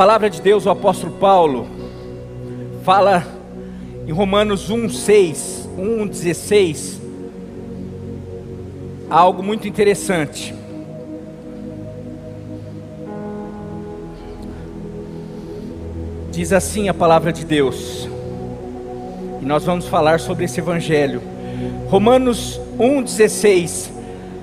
palavra de Deus, o apóstolo Paulo fala em Romanos 1:16, algo muito interessante. Diz assim a palavra de Deus, e nós vamos falar sobre esse evangelho. Romanos 1:16: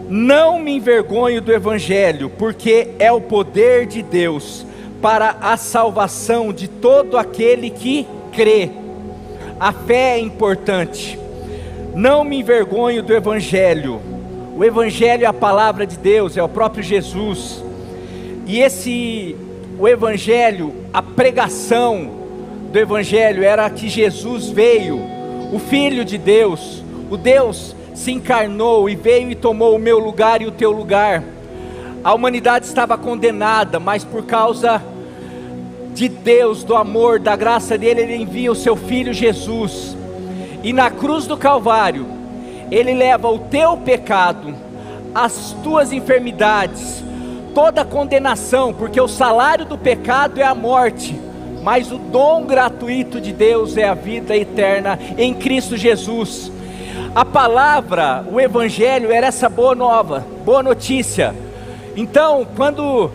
não me envergonho do evangelho, porque é o poder de Deus para a salvação de todo aquele que crê. A fé é importante. Não me envergonho do evangelho. O evangelho é a palavra de Deus, é o próprio Jesus. E o evangelho, a pregação do evangelho era que Jesus veio, o Filho de Deus, o Deus se encarnou e veio e tomou o meu lugar e o teu lugar. A humanidade estava condenada, mas por causa de Deus, do amor, da graça dele, ele envia o seu Filho Jesus, e na cruz do Calvário, ele leva o teu pecado, as tuas enfermidades, toda a condenação, porque o salário do pecado é a morte, mas o dom gratuito de Deus é a vida eterna em Cristo Jesus. A palavra, o evangelho era essa boa nova, boa notícia. Então, quando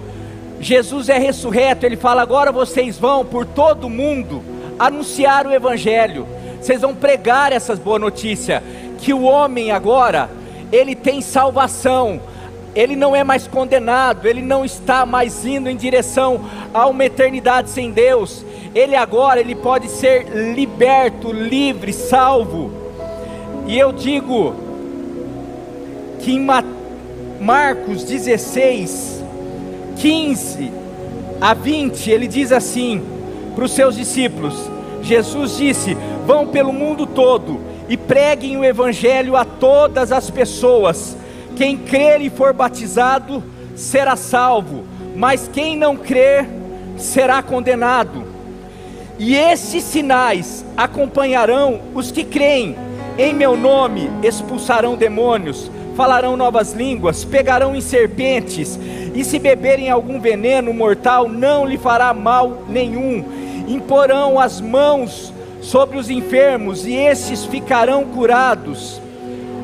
Jesus é ressurreto, ele fala: agora vocês vão por todo o mundo anunciar o evangelho, vocês vão pregar essas boas notícias, que o homem agora, ele tem salvação, ele não é mais condenado, ele não está mais indo em direção a uma eternidade sem Deus, ele agora, ele pode ser liberto, livre, salvo. E eu digo que em Marcos 16, 15 a 20, ele diz assim para os seus discípulos, Jesus disse: vão pelo mundo todo e preguem o evangelho a todas as pessoas, quem crer e for batizado será salvo, mas quem não crer será condenado. E esses sinais acompanharão os que creem: em meu nome expulsarão demônios, falarão novas línguas, pegarão em serpentes, e se beberem algum veneno mortal não lhe fará mal nenhum, imporão as mãos sobre os enfermos e estes ficarão curados.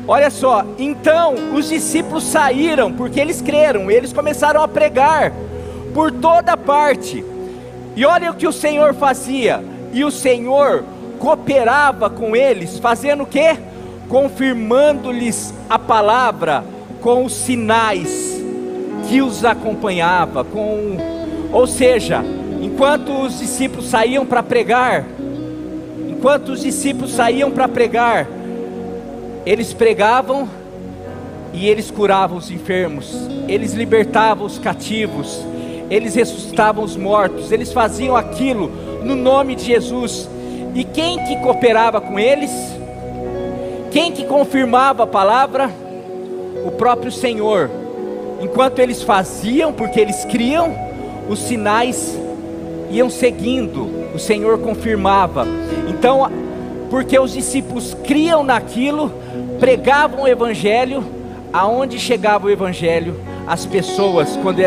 Olha só, então os discípulos saíram, porque eles creram, eles começaram a pregar por toda parte, e olha o que o Senhor fazia, e o Senhor cooperava com eles, fazendo o quê? Confirmando-lhes a palavra com os sinais que os acompanhava, ou seja, enquanto os discípulos saíam para pregar, eles pregavam e eles curavam os enfermos, eles libertavam os cativos, eles ressuscitavam os mortos, eles faziam aquilo no nome de Jesus. E quem que cooperava com eles? Quem que confirmava a palavra? O próprio Senhor. Enquanto eles faziam, porque eles criam, os sinais iam seguindo, o Senhor confirmava. Então, porque os discípulos criam naquilo, pregavam o evangelho, aonde chegava o evangelho, as pessoas, quando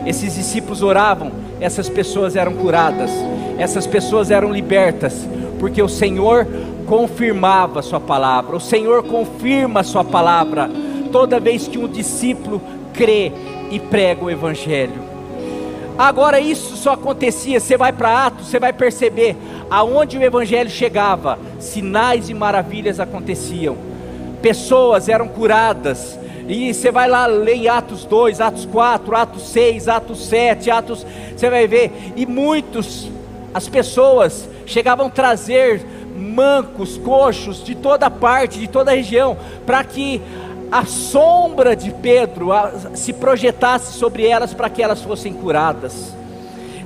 esses discípulos oravam, essas pessoas eram curadas, essas pessoas eram libertas, porque o Senhor confirmava a sua palavra. O Senhor confirma a sua palavra toda vez que um discípulo crê e prega o evangelho. Agora isso só acontecia, você vai para Atos, você vai perceber, aonde o evangelho chegava, sinais e maravilhas aconteciam, pessoas eram curadas. E você vai lá ler em Atos 2, Atos 4, Atos 6, Atos 7, você vai ver, e as pessoas chegavam a trazer mancos, coxos, de toda parte, de toda a região, para que a sombra de Pedro se projetasse sobre elas, para que elas fossem curadas.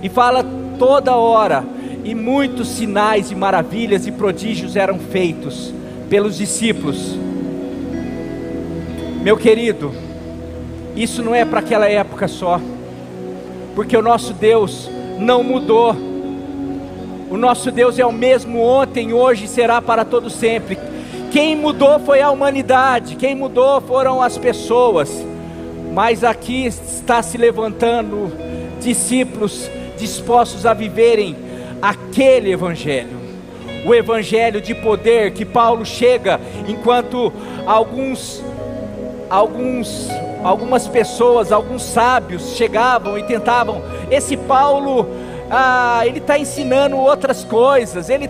E fala toda hora, e muitos sinais e maravilhas e prodígios eram feitos pelos discípulos. Meu querido, isso não é para aquela época só, porque o nosso Deus não mudou. O nosso Deus é o mesmo ontem, hoje e será para todo sempre. Quem mudou foi a humanidade, quem mudou foram as pessoas, mas aqui está se levantando discípulos dispostos a viverem aquele evangelho, o evangelho de poder que Paulo chega, enquanto algumas pessoas, alguns sábios chegavam e tentavam. Esse Paulo, ele está ensinando outras coisas, ele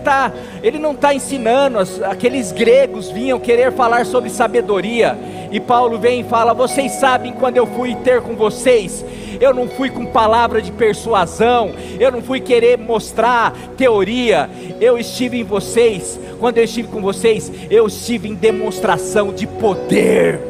não está ensinando. Aqueles gregos vinham querer falar sobre sabedoria, e Paulo vem e fala: vocês sabem, quando eu fui ter com vocês, eu não fui com palavra de persuasão, eu não fui querer mostrar teoria, eu estive em vocês, quando eu estive com vocês, eu estive em demonstração de poder.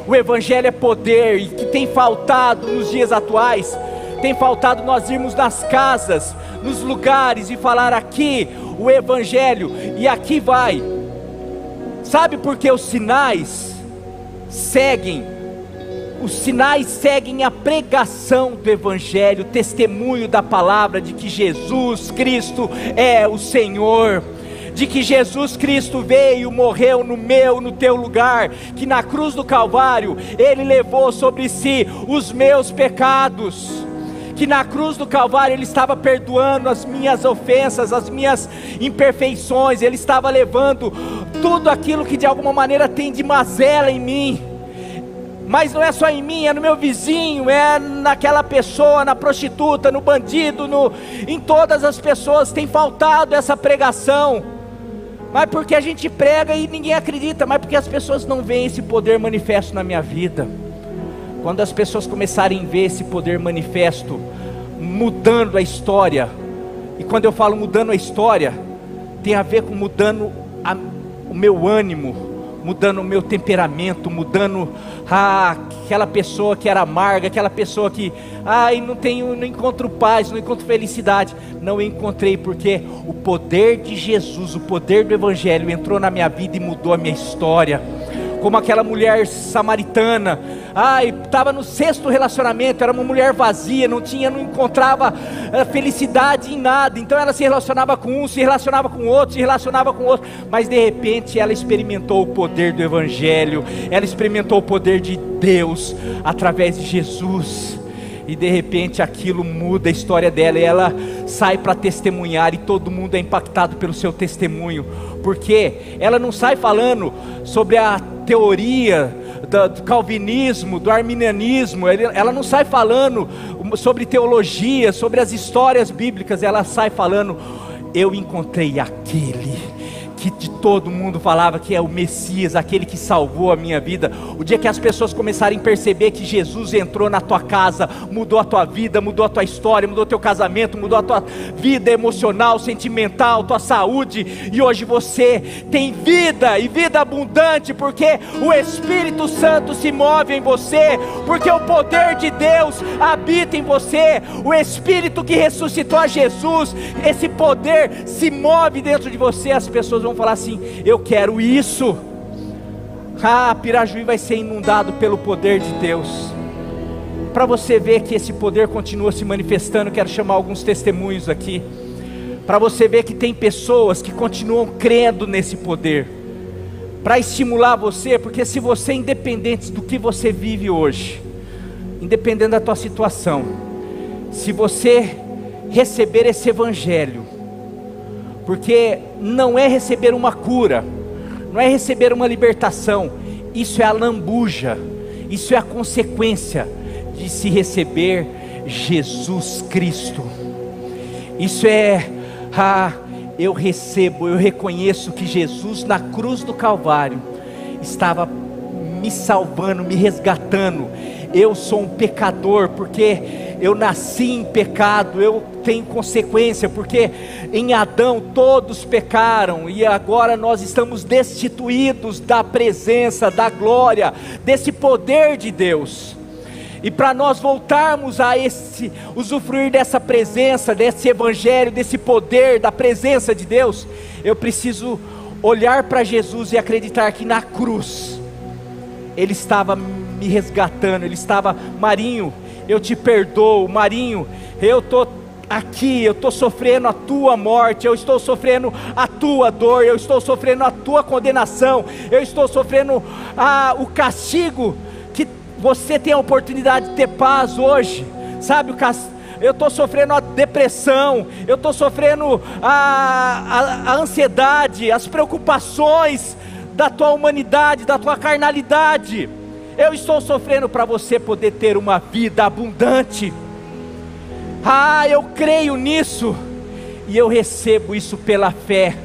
O evangelho é poder, e que tem faltado nos dias atuais, tem faltado nós irmos nas casas, nos lugares, e falar aqui o evangelho, e aqui vai. Sabe por que os sinais seguem a pregação do evangelho, o testemunho da palavra de que Jesus Cristo é o Senhor, de que Jesus Cristo veio, morreu no teu lugar, que na cruz do Calvário Ele levou sobre si os meus pecados, que na cruz do Calvário Ele estava perdoando as minhas ofensas, as minhas imperfeições, Ele estava levando tudo aquilo que de alguma maneira tem de mazela em mim. Mas não é só em mim, é no meu vizinho, é naquela pessoa, na prostituta, no bandido, em todas as pessoas. Tem faltado essa pregação, mas porque a gente prega e ninguém acredita, mas porque as pessoas não veem esse poder manifesto na minha vida. Quando as pessoas começarem a ver esse poder manifesto, mudando a história, e quando eu falo mudando a história, tem a ver com mudando o meu ânimo, mudando o meu temperamento, mudando aquela pessoa que era amarga, aquela pessoa que não encontro paz, não encontro felicidade. Não encontrei, porque o poder de Jesus, o poder do evangelho entrou na minha vida e mudou a minha história. Como aquela mulher samaritana, estava no 6º relacionamento, era uma mulher vazia, não encontrava felicidade em nada. Então ela se relacionava com um, se relacionava com outro, se relacionava com outro, mas de repente ela experimentou o poder do evangelho, ela experimentou o poder de Deus através de Jesus, e de repente aquilo muda a história dela, e ela sai para testemunhar, e todo mundo é impactado pelo seu testemunho, porque ela não sai falando sobre a teoria do calvinismo, do arminianismo, ela não sai falando sobre teologia, sobre as histórias bíblicas, ela sai falando: eu encontrei aquele que de todo mundo falava que é o Messias, aquele que salvou a minha vida. O dia que as pessoas começarem a perceber que Jesus entrou na tua casa, mudou a tua vida, mudou a tua história, mudou o teu casamento, mudou a tua vida emocional, sentimental, tua saúde, e hoje você tem vida, e vida abundante, porque o Espírito Santo se move em você, porque o poder de Deus habita em você, o Espírito que ressuscitou a Jesus, esse poder se move dentro de você. As pessoas vão falar assim: eu quero isso. Pirajuí vai ser inundado pelo poder de Deus. Para você ver que esse poder continua se manifestando, quero chamar alguns testemunhos aqui, para você ver que tem pessoas que continuam crendo nesse poder, para estimular você, porque se você, independente do que você vive hoje, independente da tua situação, se você receber esse evangelho, porque não é receber uma cura, não é receber uma libertação, isso é a lambuja, isso é a consequência de se receber Jesus Cristo. Isso é, eu recebo, eu reconheço que Jesus na cruz do Calvário estava me salvando, me resgatando. Eu sou um pecador, porque eu nasci em pecado, eu tenho consequência, porque em Adão todos pecaram, e agora nós estamos destituídos da presença, da glória, desse poder de Deus. E para nós voltarmos a usufruir dessa presença, desse evangelho, desse poder, da presença de Deus, eu preciso olhar para Jesus e acreditar que na cruz Ele estava me resgatando, Ele estava: Marinho, eu te perdoo, Marinho, eu estou aqui, eu estou sofrendo a tua morte, eu estou sofrendo a tua dor, eu estou sofrendo a tua condenação, eu estou sofrendo o castigo, que você tem a oportunidade de ter paz hoje. Sabe, eu estou sofrendo a depressão, eu estou sofrendo a ansiedade, as preocupações da tua humanidade, da tua carnalidade. Eu estou sofrendo para você poder ter uma vida abundante. Eu creio nisso, e eu recebo isso pela fé.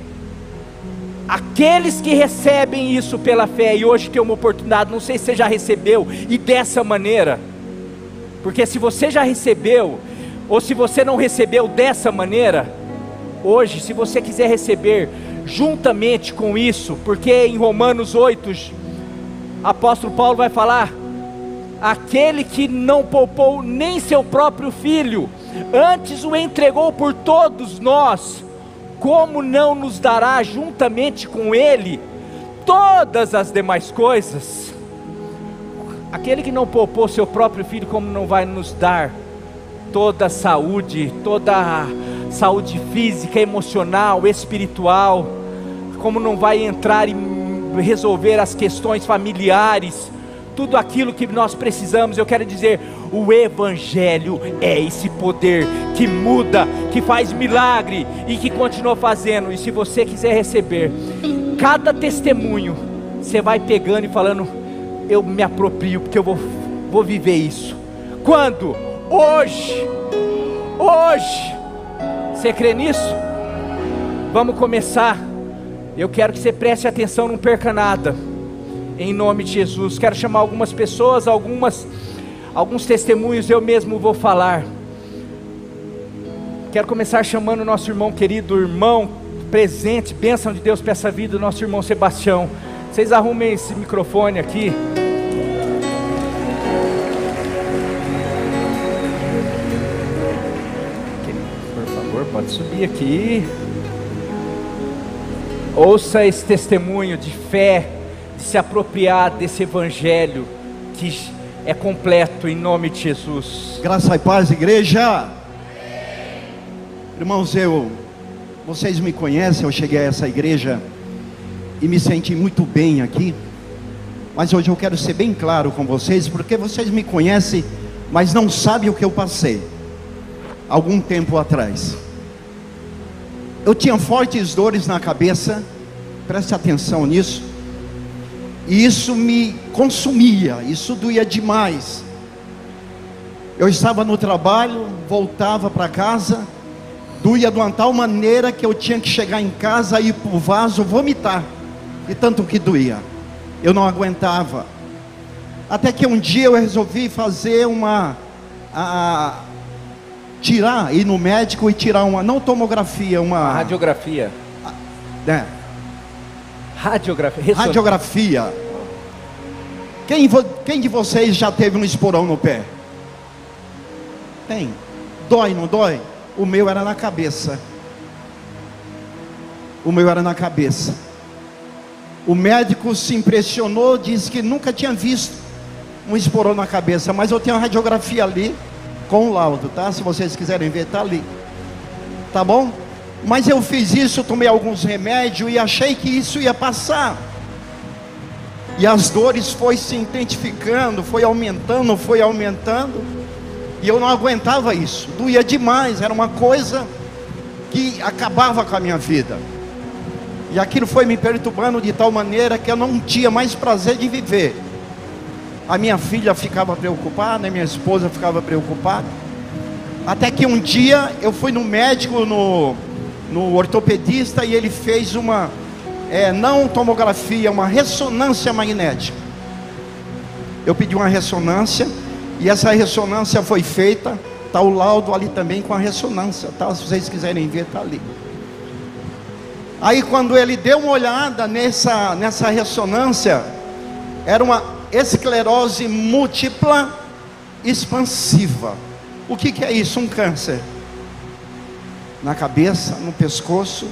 Aqueles que recebem isso pela fé, e hoje tem uma oportunidade, não sei se você já recebeu, e dessa maneira, porque se você já recebeu, ou se você não recebeu dessa maneira, hoje, se você quiser receber juntamente com isso, porque em Romanos 8, apóstolo Paulo vai falar: aquele que não poupou nem seu próprio filho, antes o entregou por todos nós, como não nos dará juntamente com ele todas as demais coisas? Aquele que não poupou seu próprio filho, como não vai nos dar toda a saúde física, emocional, espiritual? Como não vai entrar e resolver as questões familiares, tudo aquilo que nós precisamos? Eu quero dizer, o Evangelho é esse poder que muda, que faz milagre e que continua fazendo. E se você quiser receber cada testemunho, você vai pegando e falando: eu me aproprio, porque eu vou viver isso. Quando? Hoje. Você crê nisso? Vamos começar. Eu quero que você preste atenção, não perca nada, em nome de Jesus. Quero chamar algumas pessoas, alguns testemunhos eu mesmo vou falar. Quero começar chamando o nosso irmão querido, irmão presente, bênção de Deus para essa vida, o nosso irmão Sebastião. Vocês arrumem esse microfone aqui. Por favor, pode subir aqui. Ouça esse testemunho de fé, de se apropriar desse Evangelho que é completo, em nome de Jesus. Graça e paz, igreja. Irmãos, vocês me conhecem, eu cheguei a essa igreja e me senti muito bem aqui. Mas hoje eu quero ser bem claro com vocês, porque vocês me conhecem, mas não sabem o que eu passei algum tempo atrás. Eu tinha fortes dores na cabeça, preste atenção nisso, e isso me consumia, isso doía demais. Eu estava no trabalho, voltava para casa, doía de uma tal maneira que eu tinha que chegar em casa, ir para o vaso, vomitar, e tanto que doía, eu não aguentava. Até que um dia eu resolvi fazer ir no médico e tirar não tomografia, uma radiografia. Radiografia. Quem de vocês já teve um esporão no pé? Tem. Dói, não dói? O meu era na cabeça. O médico se impressionou, disse que nunca tinha visto um esporão na cabeça, mas eu tenho uma radiografia ali com o laudo, tá? Se vocês quiserem ver, tá ali, tá bom? Mas eu fiz isso, tomei alguns remédios e achei que isso ia passar, e as dores foi se intensificando, foi aumentando, e eu não aguentava isso, doía demais, era uma coisa que acabava com a minha vida, e aquilo foi me perturbando de tal maneira que eu não tinha mais prazer de viver. A minha filha ficava preocupada, a minha esposa ficava preocupada, até que um dia eu fui no médico, no ortopedista, e ele fez não tomografia, uma ressonância magnética. Eu pedi uma ressonância, e essa ressonância foi feita, está o laudo ali também com a ressonância, tá? Se vocês quiserem ver, está ali. Aí quando ele deu uma olhada nessa ressonância, era uma esclerose múltipla expansiva. O que é isso? Um câncer na cabeça, no pescoço,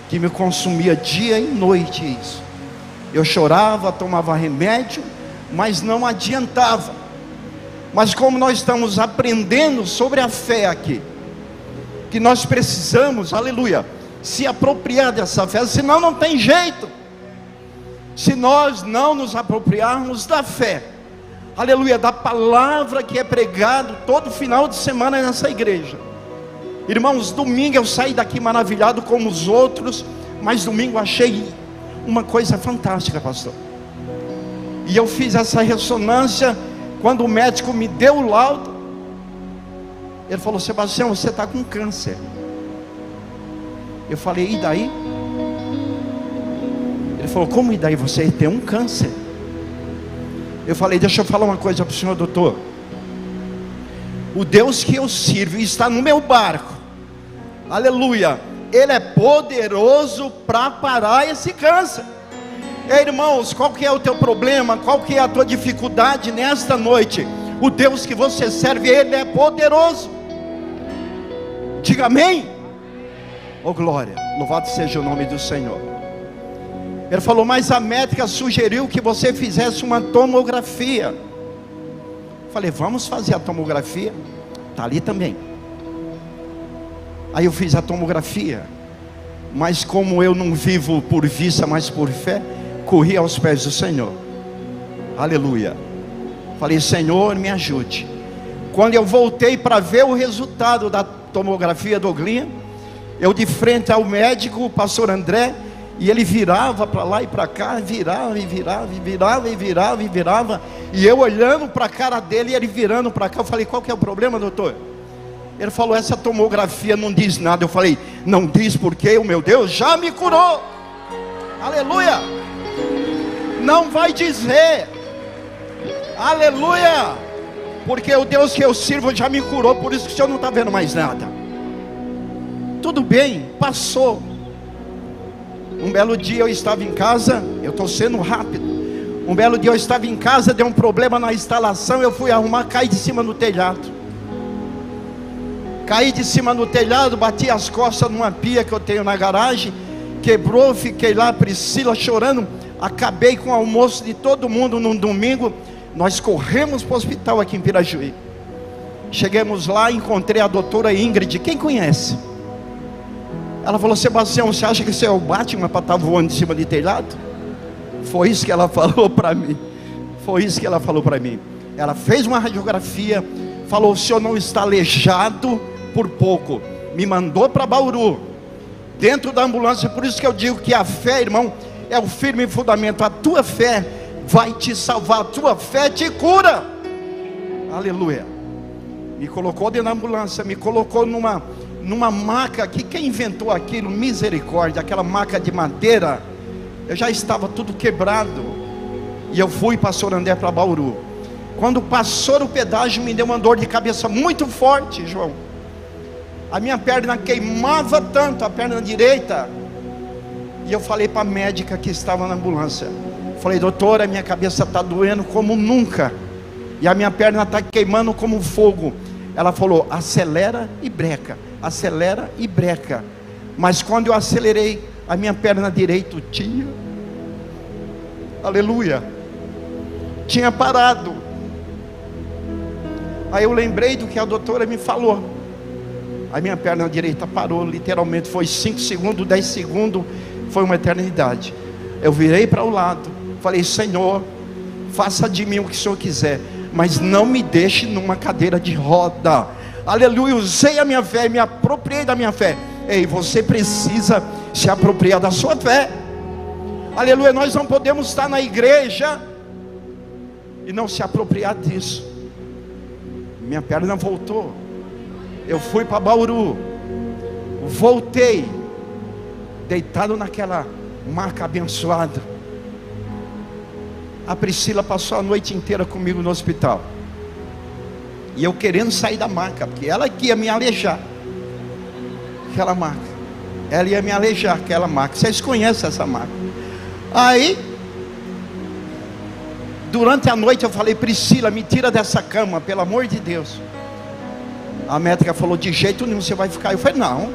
que me consumia dia e noite. Isso, eu chorava, tomava remédio, mas não adiantava. Mas como nós estamos aprendendo sobre a fé aqui, que nós precisamos, aleluia, se apropriar dessa fé, senão não tem jeito. Se nós não nos apropriarmos da fé, aleluia, da palavra que é pregado todo final de semana nessa igreja. Irmãos, domingo eu saí daqui maravilhado como os outros, mas domingo achei uma coisa fantástica, pastor. E eu fiz essa ressonância. Quando o médico me deu o laudo, ele falou: Sebastião, você está com câncer. Eu falei: e daí? Ele falou: como e daí? Você tem um câncer. Eu falei: deixa eu falar uma coisa para o senhor, doutor. O Deus que eu sirvo está no meu barco, aleluia, Ele é poderoso para parar esse câncer. Ei, irmãos, qual que é o teu problema? Qual que é a tua dificuldade nesta noite? O Deus que você serve, Ele é poderoso. Diga amém. Oh glória, louvado seja o nome do Senhor. Ele falou: mas a médica sugeriu que você fizesse uma tomografia. Falei: vamos fazer a tomografia. Está ali também. Aí eu fiz a tomografia, mas como eu não vivo por vista, mas por fé, corri aos pés do Senhor, aleluia. Falei: Senhor, me ajude. Quando eu voltei para ver o resultado da tomografia do Glinha, eu de frente ao médico, o pastor André, e ele virava para lá e para cá, virava e virava e virava e virava e virava, e eu olhando para a cara dele e ele virando para cá. Eu falei: qual que é o problema, doutor? Ele falou: essa tomografia não diz nada. Eu falei: não diz porque o meu Deus já me curou. Aleluia. Não vai dizer, aleluia, porque o Deus que eu sirvo já me curou, por isso que o senhor não está vendo mais nada. Tudo bem, passou. Um belo dia eu estava em casa, eu estou sendo rápido. Um belo dia eu estava em casa, deu um problema na instalação, eu fui arrumar, caí de cima no telhado. Caí de cima no telhado, bati as costas numa pia que eu tenho na garagem, quebrou, fiquei lá, Priscila chorando. Acabei com o almoço de todo mundo num domingo. Nós corremos para o hospital aqui em Pirajuí. Chegamos lá, encontrei a doutora Ingrid. Quem conhece? Ela falou: Sebastião, você acha que você é o Batman para estar voando em cima de telhado? Foi isso que ela falou para mim. Foi isso que ela falou para mim. Ela fez uma radiografia, falou: o senhor não está aleijado por pouco. Me mandou para Bauru, dentro da ambulância. Por isso que eu digo que a fé, irmão, é o firme fundamento. A tua fé vai te salvar, a tua fé te cura. Aleluia. Me colocou dentro da ambulância, me colocou numa maca que quem inventou aquilo, misericórdia, aquela maca de madeira. Eu já estava tudo quebrado. E eu fui, pastor André, para Bauru. Quando passou o pedágio, me deu uma dor de cabeça muito forte, João. A minha perna queimava tanto, a perna direita. E eu falei para a médica que estava na ambulância, falei: doutora, minha cabeça está doendo como nunca, e a minha perna está queimando como fogo. Ela falou: acelera e breca, acelera e breca. Mas quando eu acelerei, a minha perna direita tinha, aleluia, tinha parado. Aí eu lembrei do que a doutora me falou. A minha perna direita parou, literalmente foi 5 segundos, 10 segundos, foi uma eternidade. Eu virei para o lado, falei: Senhor, faça de mim o que o Senhor quiser, mas não me deixe numa cadeira de roda. Aleluia, usei a minha fé, me apropriei da minha fé. Ei, você precisa se apropriar da sua fé. Aleluia, nós não podemos estar na igreja e não se apropriar disso. Minha perna voltou. Eu fui para Bauru, voltei, deitado naquela maca abençoada. A Priscila passou a noite inteira comigo no hospital, e eu querendo sair da maca, porque ela que ia me aleijar. Aquela maca, ela ia me aleijar, aquela maca. Vocês conhecem essa maca? Aí, durante a noite eu falei: Priscila, me tira dessa cama, pelo amor de Deus. A médica falou: de jeito nenhum você vai ficar. Eu falei: não.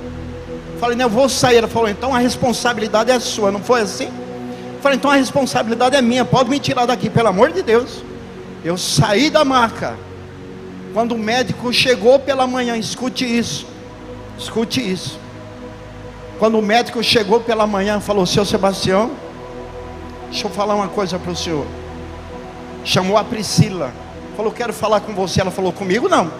Eu falei: não, eu vou sair. Ela falou: então a responsabilidade é sua. Não foi assim? Eu falei: então a responsabilidade é minha, pode me tirar daqui, pelo amor de Deus. Eu saí da maca. Quando o médico chegou pela manhã, escute isso, escute isso. Quando o médico chegou pela manhã, falou: seu Sebastião, deixa eu falar uma coisa para o senhor. Chamou a Priscila. falou, quero falar com você. Ela falou, comigo não.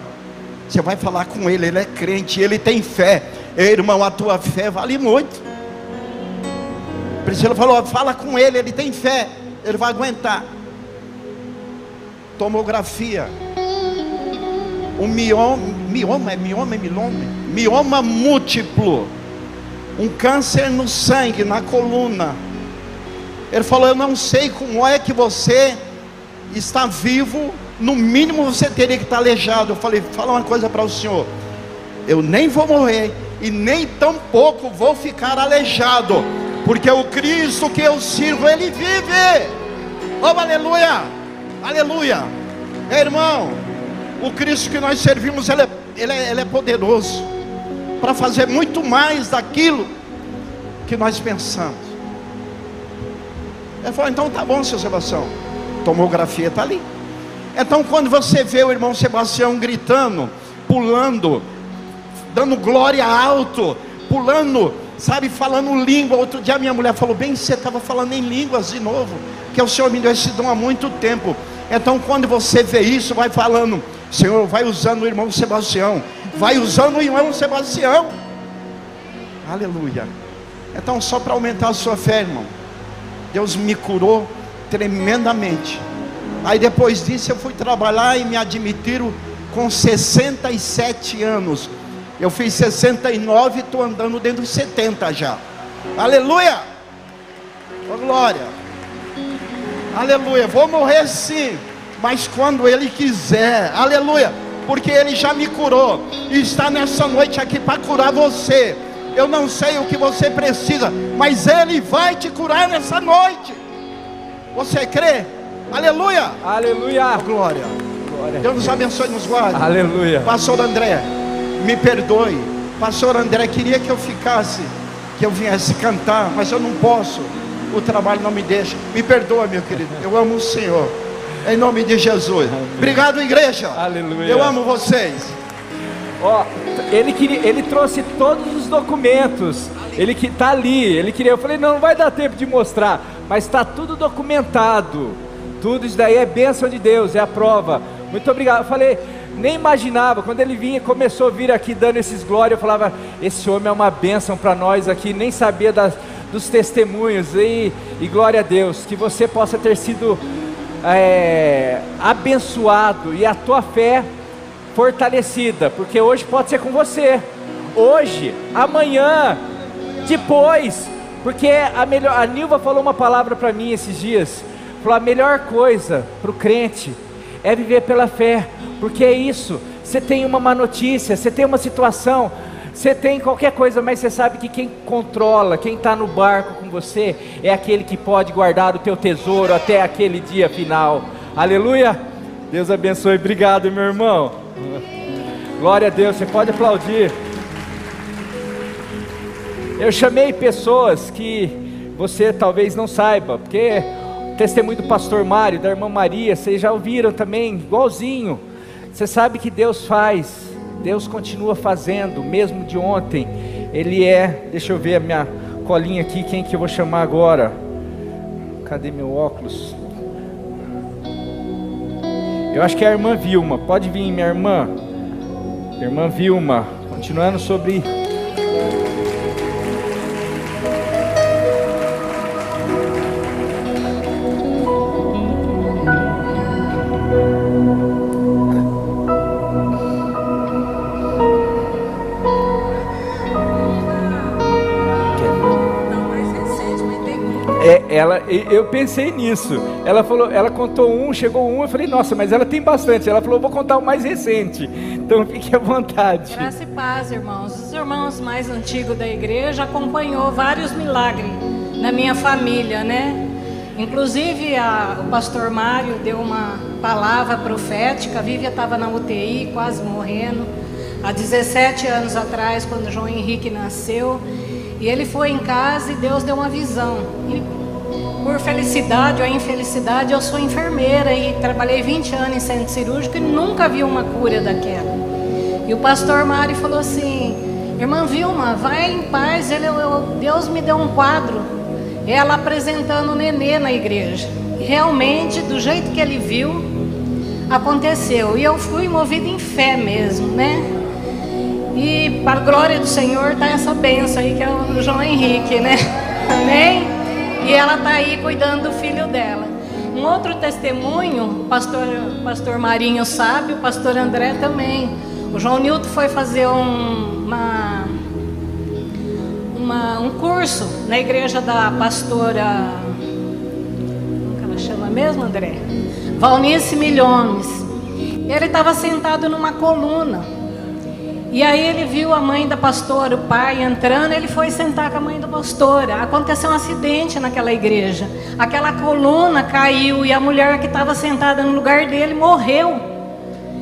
Você vai falar com ele, ele é crente, ele tem fé. Ei, irmão, a tua fé vale muito. Priscila falou, fala com ele, ele tem fé, ele vai aguentar. Tomografia. Um mioma múltiplo. Um câncer no sangue, na coluna. Ele falou, eu não sei como é que você está vivo. No mínimo você teria que estar aleijado. Eu falei, fala uma coisa para o senhor, eu nem vou morrer e nem tampouco vou ficar aleijado, porque o Cristo que eu sirvo, ele vive. Oh, aleluia, aleluia. Irmão, o Cristo que nós servimos, ele é poderoso para fazer muito mais daquilo que nós pensamos. Ele falou, então tá bom, seu Sebastião, tomografia está ali. Então quando você vê o irmão Sebastião gritando, pulando, dando glória alto, pulando, sabe, falando língua. Outro dia minha mulher falou, bem, você estava falando em línguas de novo, que o Senhor me deu esse dom há muito tempo. Então quando você vê isso, vai falando, Senhor, vai usando o irmão Sebastião, vai usando o irmão Sebastião, aleluia. Então só para aumentar a sua fé, irmão, Deus me curou tremendamente. Aí depois disso eu fui trabalhar e me admitiram com 67 anos. Eu fiz 69 e estou andando dentro dos 70 já. Aleluia! Oh, glória! Aleluia! Vou morrer sim, mas quando Ele quiser. Aleluia! Porque Ele já me curou e está nessa noite aqui para curar você. Eu não sei o que você precisa, mas Ele vai te curar nessa noite. Você crê? Aleluia! Aleluia! Oh, glória! Glória. Deus nos abençoe e nos guarde. Aleluia! Pastor André, me perdoe. Pastor André queria que eu ficasse, que eu viesse cantar, mas eu não posso, o trabalho não me deixa. Me perdoa, meu querido, eu amo o Senhor, em nome de Jesus. Amém. Obrigado, igreja. Aleluia. Eu amo vocês. Ó, ele trouxe todos os documentos. Ele que tá ali, eu falei, não vai dar tempo de mostrar, mas está tudo documentado. Tudo isso daí é bênção de Deus, é a prova. Muito obrigado. Eu falei, nem imaginava, quando ele vinha, começou a vir aqui dando esses glórias, eu falava, esse homem é uma bênção para nós aqui, nem sabia dos testemunhos, e glória a Deus, que você possa ter sido abençoado, e a tua fé fortalecida, porque hoje pode ser com você, hoje, amanhã, depois, porque a Nilva falou uma palavra para mim esses dias, falou, a melhor coisa para o crente é viver pela fé, porque é isso, você tem uma má notícia, você tem uma situação, você tem qualquer coisa, mas você sabe que quem controla, quem está no barco com você, é aquele que pode guardar o teu tesouro até aquele dia final. Aleluia, Deus abençoe, obrigado meu irmão, glória a Deus, você pode aplaudir. Eu chamei pessoas que você talvez não saiba, porque o testemunho do pastor Mário, da irmã Maria, vocês já ouviram também, igualzinho. Você sabe que Deus faz, Deus continua fazendo, mesmo de ontem. Ele deixa eu ver a minha colinha aqui, quem que eu vou chamar agora? Cadê meu óculos? Eu acho que é a irmã Vilma, pode vir minha irmã. Irmã Vilma, continuando sobre... Eu pensei nisso. Ela falou, ela contou chegou eu falei, nossa, mas ela tem bastante. Ela falou, vou contar o mais recente. Então fique à vontade. Graça e paz, irmãos. Os irmãos mais antigos da igreja acompanhou vários milagres na minha família, né? Inclusive o pastor Mário deu uma palavra profética. A Vívia estava na UTI, quase morrendo, há 17 anos atrás, quando João Henrique nasceu. E ele foi em casa e Deus deu uma visão. E por felicidade ou infelicidade, eu sou enfermeira e trabalhei 20 anos em centro cirúrgico e nunca vi uma cura daquela. E o pastor Mário falou assim, irmã Vilma, vai em paz, Deus me deu um quadro, ela apresentando o nenê na igreja. E realmente, do jeito que ele viu, aconteceu. E eu fui movida em fé mesmo, né? E para a glória do Senhor está essa bênção aí, que é o João Henrique, né? Amém? E ela está aí cuidando do filho dela. Um outro testemunho, o pastor Marinho sabe, o pastor André também. O João Nilton foi fazer um curso na igreja da pastora, como que ela chama mesmo, André? Valnice Milhomes. Ele estava sentado numa coluna. E aí ele viu a mãe da pastora, o pai entrando, ele foi sentar com a mãe da pastora. Aconteceu um acidente naquela igreja. Aquela coluna caiu e a mulher que estava sentada no lugar dele morreu.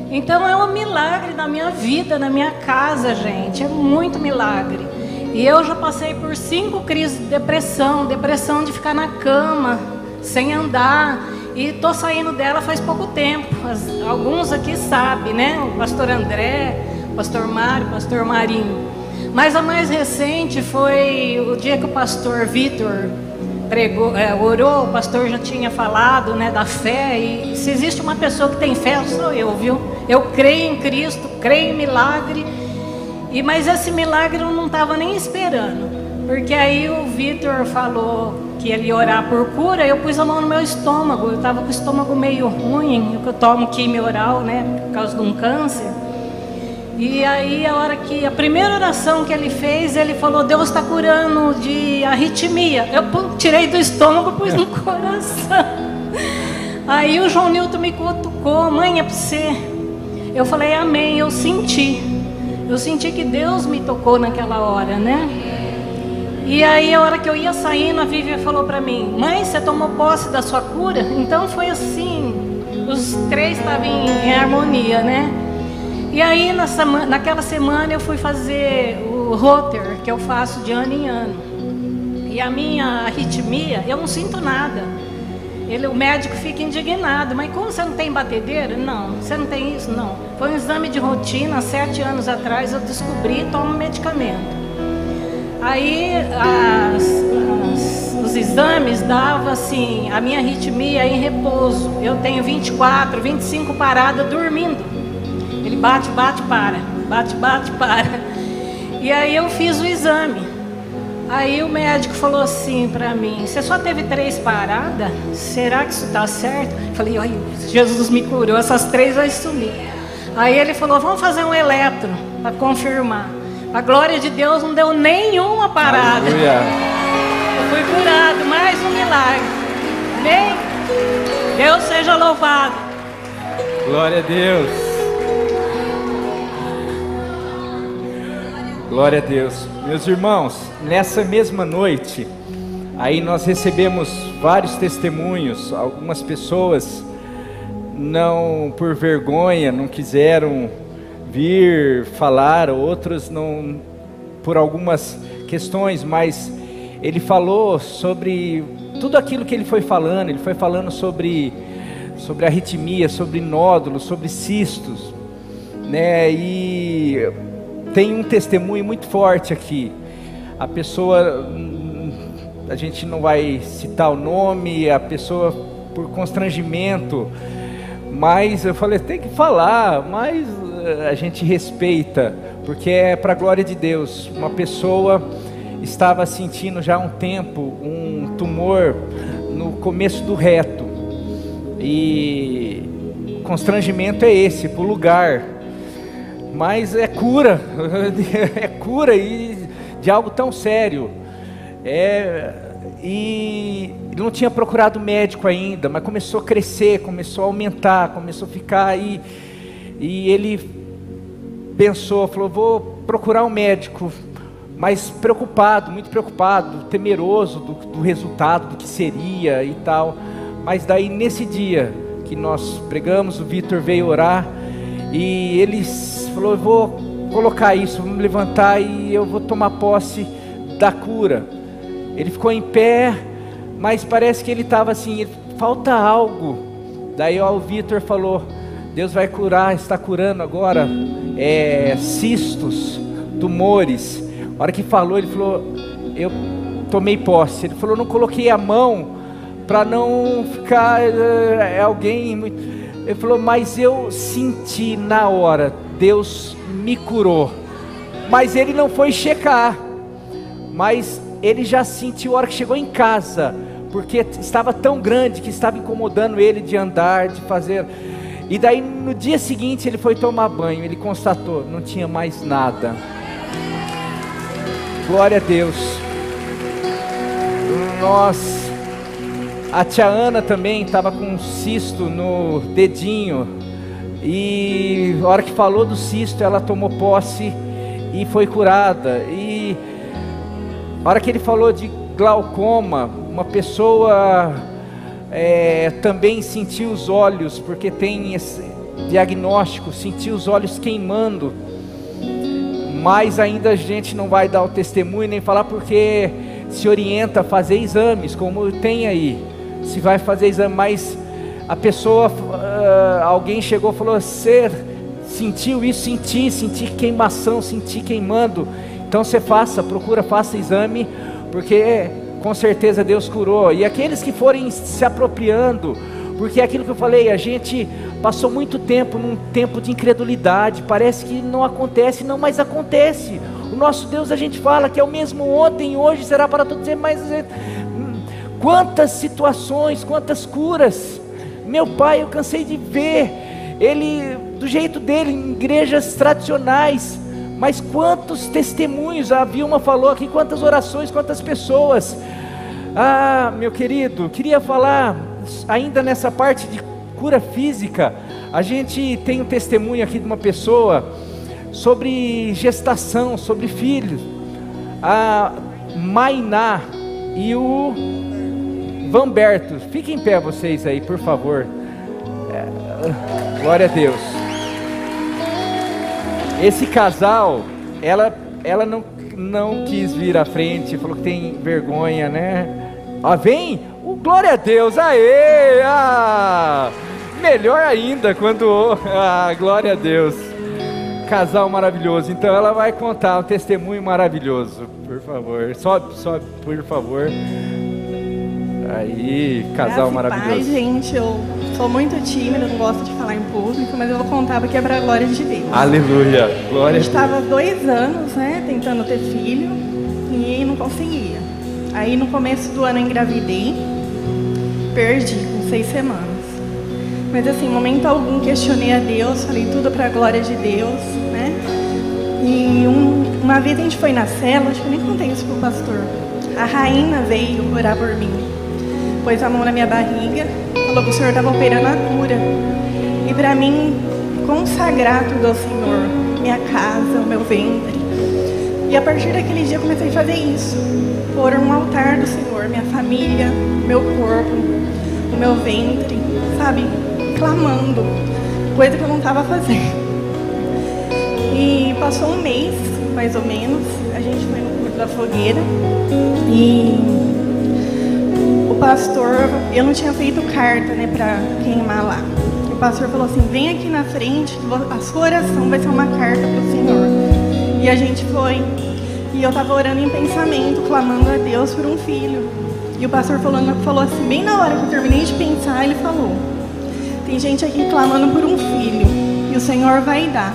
Então é um milagre na minha vida, na minha casa, gente. É muito milagre. E eu já passei por 5 crises de depressão de ficar na cama, sem andar. E estou saindo dela faz pouco tempo. Alguns aqui sabem, né? O pastor André, pastor Mário, pastor Marinho. Mas a mais recente foi o dia que o pastor Vitor pregou, orou. O pastor já tinha falado, né, da fé. E se existe uma pessoa que tem fé, sou eu, viu? Eu creio em Cristo, creio em milagre. Mas esse milagre eu não estava nem esperando. Porque aí o Vitor falou que ele ia orar por cura. Eu pus a mão no meu estômago. Eu estava com o estômago meio ruim. Eu tomo quimio oral, né, por causa de um câncer. E aí a primeira oração que ele fez, ele falou: Deus está curando de arritmia. Eu tirei do estômago e pus no coração. Aí o João Nilton me cutucou: mãe, é para você. Eu falei: amém. Eu senti que Deus me tocou naquela hora, né? E aí a hora que eu ia saindo, a Vivian falou para mim: mãe, você tomou posse da sua cura? Então foi assim, os 3 estavam em harmonia, né? E aí naquela semana eu fui fazer o roter, que eu faço de ano em ano. E a minha arritmia, eu não sinto nada. O médico fica indignado: mas como você não tem batedeira? Não, você não tem isso? Não. Foi um exame de rotina, 7 anos atrás eu descobri e tomo medicamento. Aí os exames davam assim, a minha arritmia em repouso. Eu tenho 24, 25 paradas dormindo. Ele bate, bate, para. Bate, bate, para. E aí eu fiz o exame. Aí o médico falou assim para mim: você só teve 3 paradas? Será que isso está certo? Eu falei: olha, Jesus me curou, essas 3 vai sumir. Aí ele falou: vamos fazer um eletro para confirmar. A glória de Deus não deu nenhuma parada. Aleluia. Eu fui curado, mais um milagre. Amém? Deus seja louvado. Glória a Deus. Glória a Deus. Meus irmãos, nessa mesma noite, aí nós recebemos vários testemunhos. Algumas pessoas, não por vergonha, não quiseram vir falar, outros não, por algumas questões, mas ele falou sobre tudo aquilo que ele foi falando sobre arritmia, sobre nódulos, sobre cistos, né? E tem um testemunho muito forte aqui. A pessoa, a gente não vai citar o nome, a pessoa por constrangimento, mas eu falei: tem que falar, mas a gente respeita, porque é para a glória de Deus. Uma pessoa estava sentindo já há um tempo um tumor no começo do reto, e o constrangimento é esse, para o lugar, mas é cura, é cura e de algo tão sério. E ele não tinha procurado médico ainda, mas começou a crescer, começou a aumentar, começou a ficar aí. E ele pensou, falou: vou procurar um médico, mas preocupado, muito preocupado, temeroso do resultado, do que seria e tal. Mas daí nesse dia que nós pregamos, o Vitor veio orar, e ele falou: eu vou colocar isso, vou me levantar e eu vou tomar posse da cura. Ele ficou em pé, mas parece que ele estava assim, falta algo. Daí o Vitor falou: Deus vai curar, está curando agora cistos, tumores. A hora que falou, ele falou: eu tomei posse. Ele falou: não coloquei a mão para não ficar alguém muito... Ele falou, mas eu senti na hora, Deus me curou. Mas ele não foi checar, mas ele já sentiu a hora que chegou em casa, porque estava tão grande que estava incomodando ele de andar, de fazer. E daí no dia seguinte ele foi tomar banho, ele constatou, não tinha mais nada. Glória a Deus. A tia Ana também estava com um cisto no dedinho, e a hora que falou do cisto, ela tomou posse e foi curada. E a hora que ele falou de glaucoma, uma pessoa também sentiu os olhos, porque tem esse diagnóstico, sentiu os olhos queimando. Mas ainda a gente não vai dar o testemunho nem falar, porque se orienta a fazer exames, como tem aí, se vai fazer exame. Mas a pessoa, alguém chegou e falou, você sentiu isso? Senti queimação, senti queimando. Então você faça exame, porque com certeza Deus curou. E aqueles que forem se apropriando, porque é aquilo que eu falei, a gente passou muito tempo num tempo de incredulidade, parece que não acontece, não, mas acontece. O nosso Deus, a gente fala que é o mesmo ontem, hoje, será para todos sempre, mas quantas situações, quantas curas. Meu pai, eu cansei de ver ele do jeito dele em igrejas tradicionais, mas quantos testemunhos, a Vilma falou aqui, quantas orações, quantas pessoas. Meu querido, queria falar ainda nessa parte de cura física. A gente tem um testemunho aqui de uma pessoa sobre gestação, sobre filhos, a Mainá e o Vamberto. Fiquem em pé vocês aí, por favor. Glória a Deus. Esse casal, ela não quis vir à frente, falou que tem vergonha, né? Vem, glória a Deus, aê, melhor ainda quando, glória a Deus, casal maravilhoso. Então ela vai contar um testemunho maravilhoso, por favor, sobe, por favor. Aí, casal maravilhoso. Pai, gente, eu sou muito tímida, não gosto de falar em público, mas eu vou contar porque é para a glória de Deus. Aleluia, glória a Deus. Estava 2 anos, né, tentando ter filho e não conseguia. Aí no começo do ano eu engravidei, perdi com 6 semanas. Mas assim, em momento algum questionei a Deus, falei tudo para a glória de Deus, né? E uma vez a gente foi na célula, acho que eu nem contei isso pro pastor. A Rainha veio orar por mim, pôs a mão na minha barriga, falou que o Senhor estava operando a cura. E para mim, consagrar tudo ao Senhor, minha casa, o meu ventre. E a partir daquele dia eu comecei a fazer isso, pôr um altar do Senhor, minha família, meu corpo, o meu ventre, sabe? Clamando, coisa que eu não estava fazendo. E passou um mês, mais ou menos, a gente foi no culto da fogueira e o pastor, eu não tinha feito carta, né, para queimar lá. O pastor falou assim, vem aqui na frente, a sua oração vai ser uma carta para o Senhor. E a gente foi, e eu estava orando em pensamento, clamando a Deus por um filho. E o pastor falou assim, bem na hora que eu terminei de pensar, ele falou, tem gente aqui clamando por um filho, e o Senhor vai dar.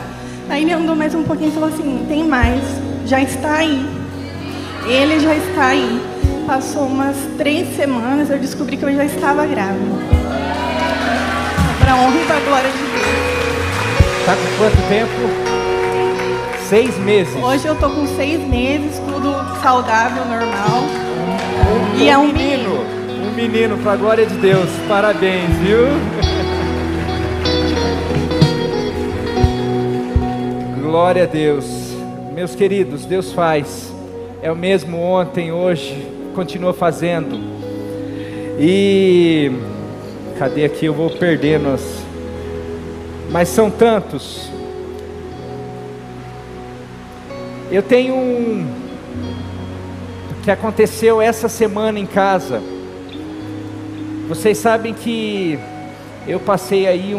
Aí ele andou mais um pouquinho e falou assim, tem mais, já está aí. Ele já está aí. Passou umas 3 semanas, eu descobri que eu já estava grávida. Para a honra e para a glória de Deus. Está com quanto tempo? 6 meses. Hoje eu tô com 6 meses, tudo saudável, normal. E é um menino. Um menino, para a glória de Deus. Parabéns, viu? Glória a Deus. Meus queridos, Deus faz. É o mesmo ontem, hoje, continua fazendo. E cadê aqui? Eu vou perdendo mas são tantos. Eu tenho que aconteceu essa semana em casa. Vocês sabem que eu passei aí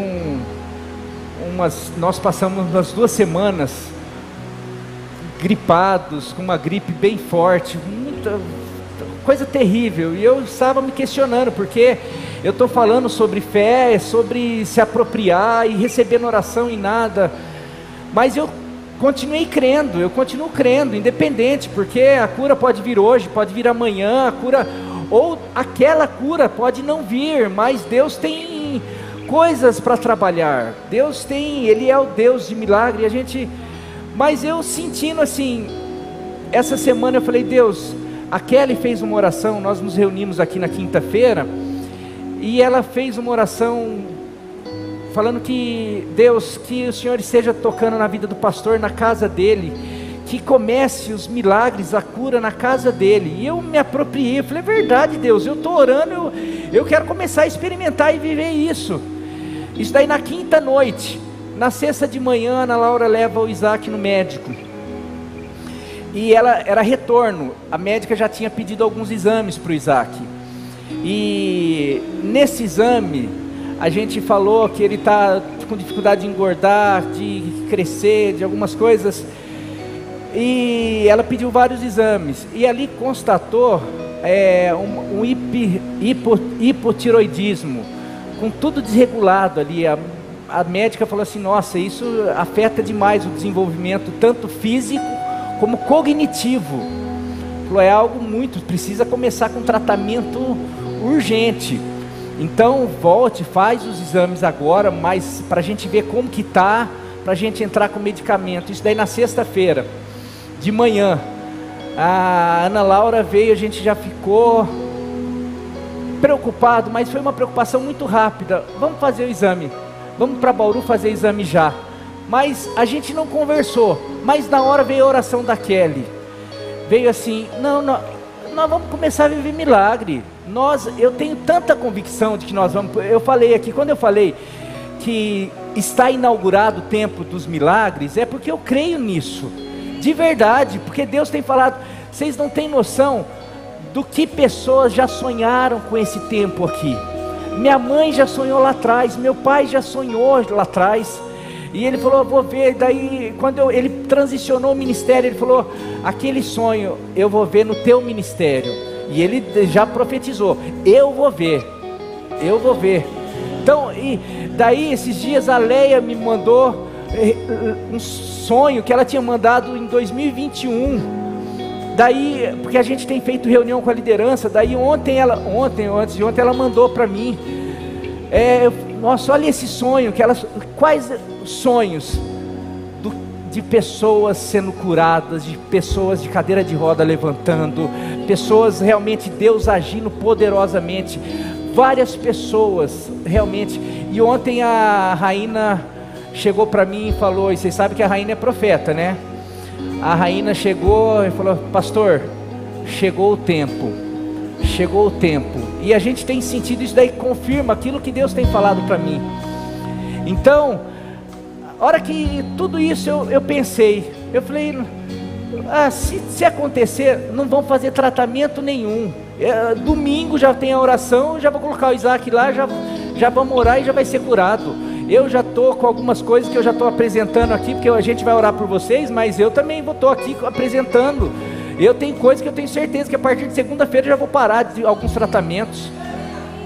nós passamos umas 2 semanas gripados, com uma gripe bem forte, muita coisa terrível, e eu estava me questionando, porque eu estou falando sobre fé, sobre se apropriar e receber na oração e nada, mas eu continuo crendo, independente, porque a cura pode vir hoje, pode vir amanhã, a cura, ou aquela cura pode não vir, mas Deus tem coisas para trabalhar, Ele é o Deus de milagre, mas eu sentindo assim, essa semana eu falei, Deus, a Kelly fez uma oração, nós nos reunimos aqui na quinta-feira, e ela fez uma oração, falando que Deus, que o Senhor esteja tocando na vida do pastor, na casa dele, que comece os milagres, a cura na casa dele, e eu me apropriei, eu falei, é verdade Deus, eu estou orando, eu quero começar a experimentar e viver isso daí na quinta noite. Na sexta de manhã, a Ana Laura leva o Isaac no médico, e ela era retorno, a médica já tinha pedido alguns exames para o Isaac, e nesse exame, a gente falou que ele está com dificuldade de engordar, de crescer, de algumas coisas, e ela pediu vários exames, e ali constatou um hipotiroidismo, com tudo desregulado ali. A médica falou assim, nossa, isso afeta demais o desenvolvimento, tanto físico como cognitivo. Falou, é algo precisa começar com tratamento urgente. Então volte, faz os exames agora, mas para a gente ver como que está, para a gente entrar com medicamento. Isso daí na sexta-feira, de manhã, a Ana Laura veio, a gente já ficou preocupado, mas foi uma preocupação muito rápida. Vamos fazer o exame, vamos para Bauru fazer o exame já. Mas a gente não conversou, mas na hora veio a oração da Kelly, veio assim, nós vamos começar a viver milagre. Eu tenho tanta convicção de que nós vamos. Eu falei aqui, quando eu falei que está inaugurado o tempo dos milagres, é porque eu creio nisso, de verdade, porque Deus tem falado. Vocês não têm noção do que pessoas já sonharam com esse tempo aqui. Minha mãe já sonhou lá atrás, meu pai já sonhou lá atrás, e ele falou, vou ver. Daí quando ele transicionou o ministério, ele falou, aquele sonho eu vou ver no teu ministério. E ele já profetizou, eu vou ver. Então, e daí esses dias a Leia me mandou um sonho que ela tinha mandado em 2021. Daí, porque a gente tem feito reunião com a liderança, daí antes de ontem ela mandou para mim, nossa, olha esse sonho, quais sonhos de pessoas sendo curadas, de pessoas de cadeira de roda levantando, pessoas realmente, Deus agindo poderosamente, várias pessoas realmente. E ontem a Raina chegou para mim e falou, e vocês sabem que a Raina é profeta, né? A Raina chegou e falou, pastor, chegou o tempo, e a gente tem sentido isso daí, confirma aquilo que Deus tem falado para mim. Então, a hora que tudo isso eu pensei, eu falei, se acontecer, não vão fazer tratamento nenhum. Domingo já tem a oração, já vou colocar o Isaac lá, já vamos orar e já vai ser curado. Eu já estou com algumas coisas que eu já estou apresentando aqui, porque a gente vai orar por vocês, mas eu também estou aqui apresentando. Eu tenho coisas que eu tenho certeza que a partir de segunda-feira eu já vou parar de alguns tratamentos.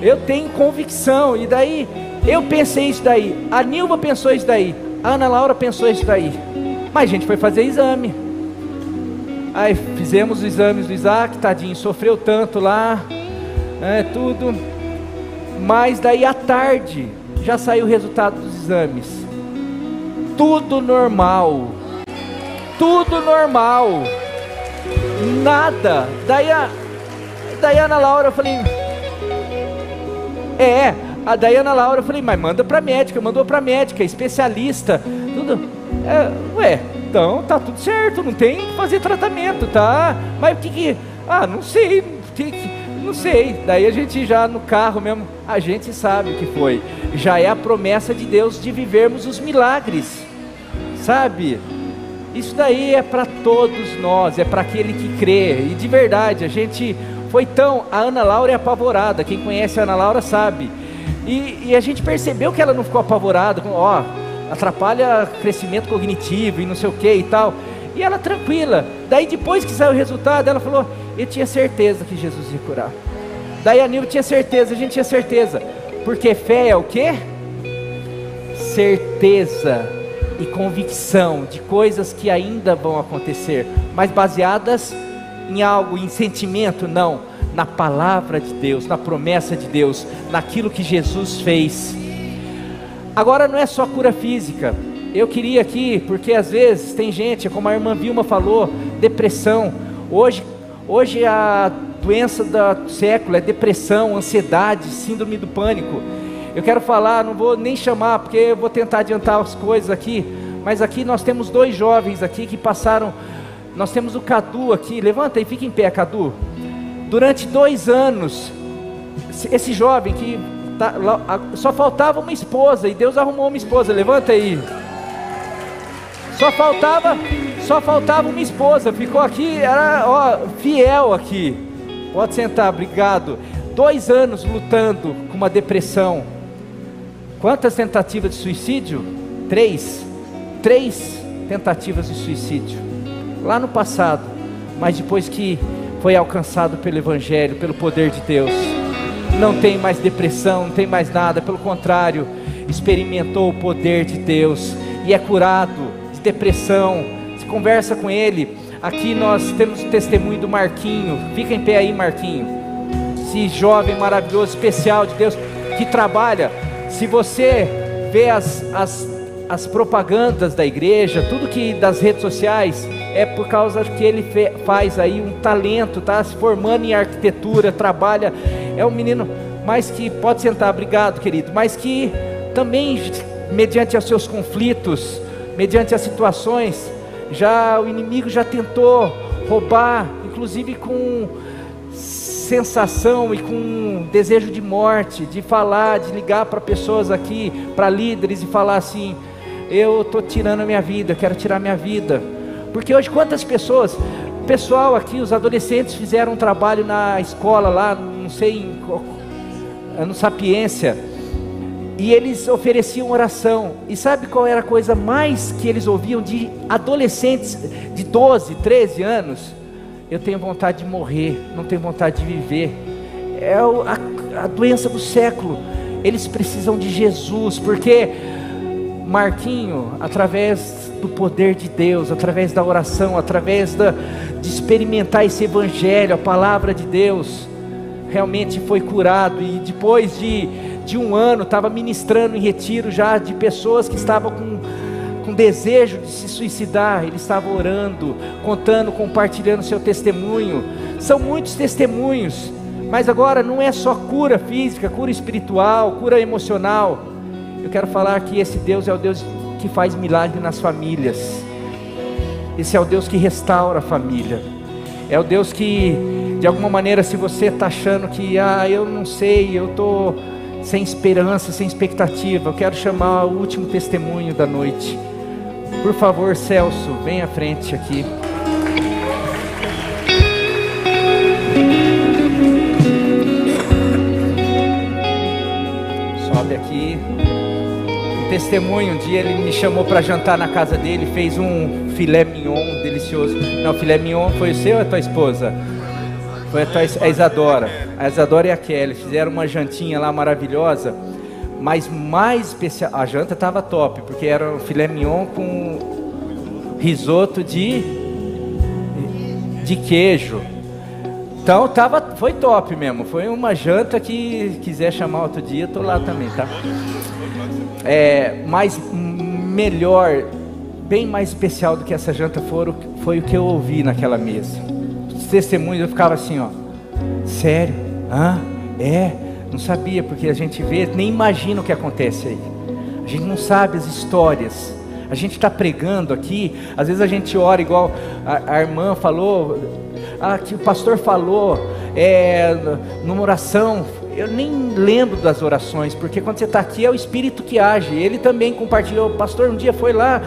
Eu tenho convicção, e daí eu pensei isso daí, a Nilva pensou isso daí, a Ana Laura pensou isso daí, mas a gente foi fazer exame. Aí fizemos os exames do Isaac, tadinho, sofreu tanto lá, tudo. Mas daí à tarde já saiu o resultado dos exames, tudo normal, nada. Daí a Ana Laura, eu falei, daí a Ana Laura, eu falei, mas manda pra médica, mandou pra médica, especialista, tudo. Então tá tudo certo, não tem que fazer tratamento, tá? Mas o que não sei. Daí a gente já no carro mesmo, a gente sabe o que foi. Já é a promessa de Deus de vivermos os milagres, sabe? Isso daí é para todos nós, é para aquele que crê. E de verdade, a gente foi a Ana Laura é apavorada, quem conhece a Ana Laura sabe. E a gente percebeu que ela não ficou apavorada, atrapalha crescimento cognitivo e não sei o que e tal, e ela tranquila. Daí depois que saiu o resultado, ela falou, eu tinha certeza que Jesus ia curar, Daí a Nilva tinha certeza, a gente tinha certeza. Porque fé é o quê? Certeza e convicção de coisas que ainda vão acontecer, mas baseadas em algo, em sentimento, não, na palavra de Deus, na promessa de Deus, naquilo que Jesus fez. Agora não é só cura física. Eu queria aqui, porque às vezes tem gente, como a irmã Vilma falou, depressão. Hoje a doença do século é depressão, ansiedade, síndrome do pânico. Eu quero falar, não vou nem chamar, porque eu vou tentar adiantar as coisas aqui, mas aqui nós temos 2 jovens aqui que passaram. Nós temos o Cadu aqui, levanta aí, fica em pé, Cadu. Durante 2 anos, esse jovem que só faltava uma esposa, e Deus arrumou uma esposa, levanta aí. Só faltava uma esposa, ficou aqui, era fiel aqui. Pode sentar, obrigado. 2 anos lutando com uma depressão. Quantas tentativas de suicídio? 3 tentativas de suicídio, lá no passado, mas depois que foi alcançado pelo Evangelho, pelo poder de Deus, não tem mais depressão, não tem mais nada, pelo contrário, experimentou o poder de Deus, e é curado de depressão. Se conversa com ele, aqui nós temos o testemunho do Marquinho, fica em pé aí, Marquinho, esse jovem maravilhoso, especial de Deus, que trabalha. Se você vê as propagandas da igreja, tudo que das redes sociais, é por causa que ele faz aí um talento, está se formando em arquitetura, trabalha, é um menino, mas que, pode sentar, obrigado querido, mas que também, mediante os seus conflitos, mediante as situações, o inimigo já tentou roubar, inclusive com sensação e com desejo de morte, de falar, de ligar para pessoas aqui, para líderes, e falar assim: eu estou tirando a minha vida, quero tirar a minha vida. Porque hoje quantas pessoas, pessoal aqui, os adolescentes fizeram um trabalho na escola lá, não sei, no Sapiência, e eles ofereciam oração, e sabe qual era a coisa mais que eles ouviam de adolescentes de 12, 13 anos? Eu tenho vontade de morrer, não tenho vontade de viver. É a doença do século. Eles precisam de Jesus, porque Marquinho, através do poder de Deus, através da oração, através de experimentar esse Evangelho, a palavra de Deus, realmente foi curado. E depois de 1 ano, estava ministrando em retiro já de pessoas que estavam com desejo de se suicidar. Ele estava orando, contando, compartilhando seu testemunho. São muitos testemunhos, mas agora não é só cura física, cura espiritual, cura emocional. Eu quero falar que esse Deus é o Deus que faz milagre nas famílias. Esse é o Deus que restaura a família. É o Deus que, de alguma maneira, se você está achando que eu não sei, eu estou sem esperança, sem expectativa, eu quero chamar o último testemunho da noite. Por favor, Celso, vem à frente aqui. Sobe aqui. Um testemunho, um dia ele me chamou para jantar na casa dele, fez um filé mignon delicioso. Não, filé mignon foi o seu ou a tua esposa? Foi a Isadora. A Isadora e a Kelly fizeram uma jantinha lá maravilhosa. Mas mais especial, a janta estava top, porque era um filé mignon com risoto de queijo. Então foi top mesmo. Foi uma janta que quiser chamar outro dia, eu tô lá também, tá? Mas melhor, bem mais especial do que essa janta foi o que eu ouvi naquela mesa. Os testemunhos, eu ficava assim, ó, sério? Não sabia, porque a gente vê, nem imagina o que acontece aí. A gente não sabe as histórias. A gente está pregando aqui, às vezes a gente ora igual a irmã falou, que o pastor falou, numa oração. Eu nem lembro das orações, porque quando você está aqui é o Espírito que age. Ele também compartilhou, o pastor um dia foi lá,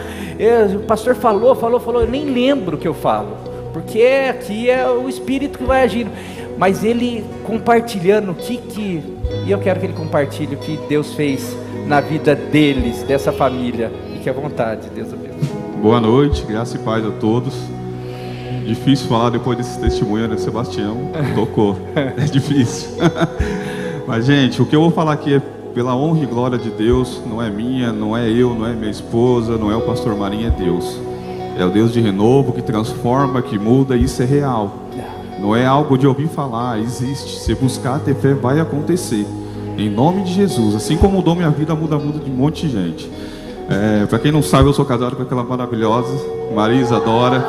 o pastor falou, eu nem lembro o que eu falo, porque aqui é o Espírito que vai agindo. Mas ele compartilhando e eu quero que ele compartilhe o que Deus fez na vida deles, dessa família. Fique à vontade, Deus abençoe. Boa noite, graça e paz a todos. difícil falar depois desse testemunho, né? Sebastião tocou. É difícil. Mas, gente, o que eu vou falar aqui é pela honra e glória de Deus. Não é minha, não é eu, não é minha esposa, não é o pastor Marinho, é Deus. É o Deus de renovo, que transforma, que muda, e isso é real. Não é algo de ouvir falar, existe. Se buscar ter fé, vai acontecer. Em nome de Jesus. Assim como mudou minha vida, muda de um monte de gente. Para quem não sabe, eu sou casado com aquela maravilhosa Marisa Dora.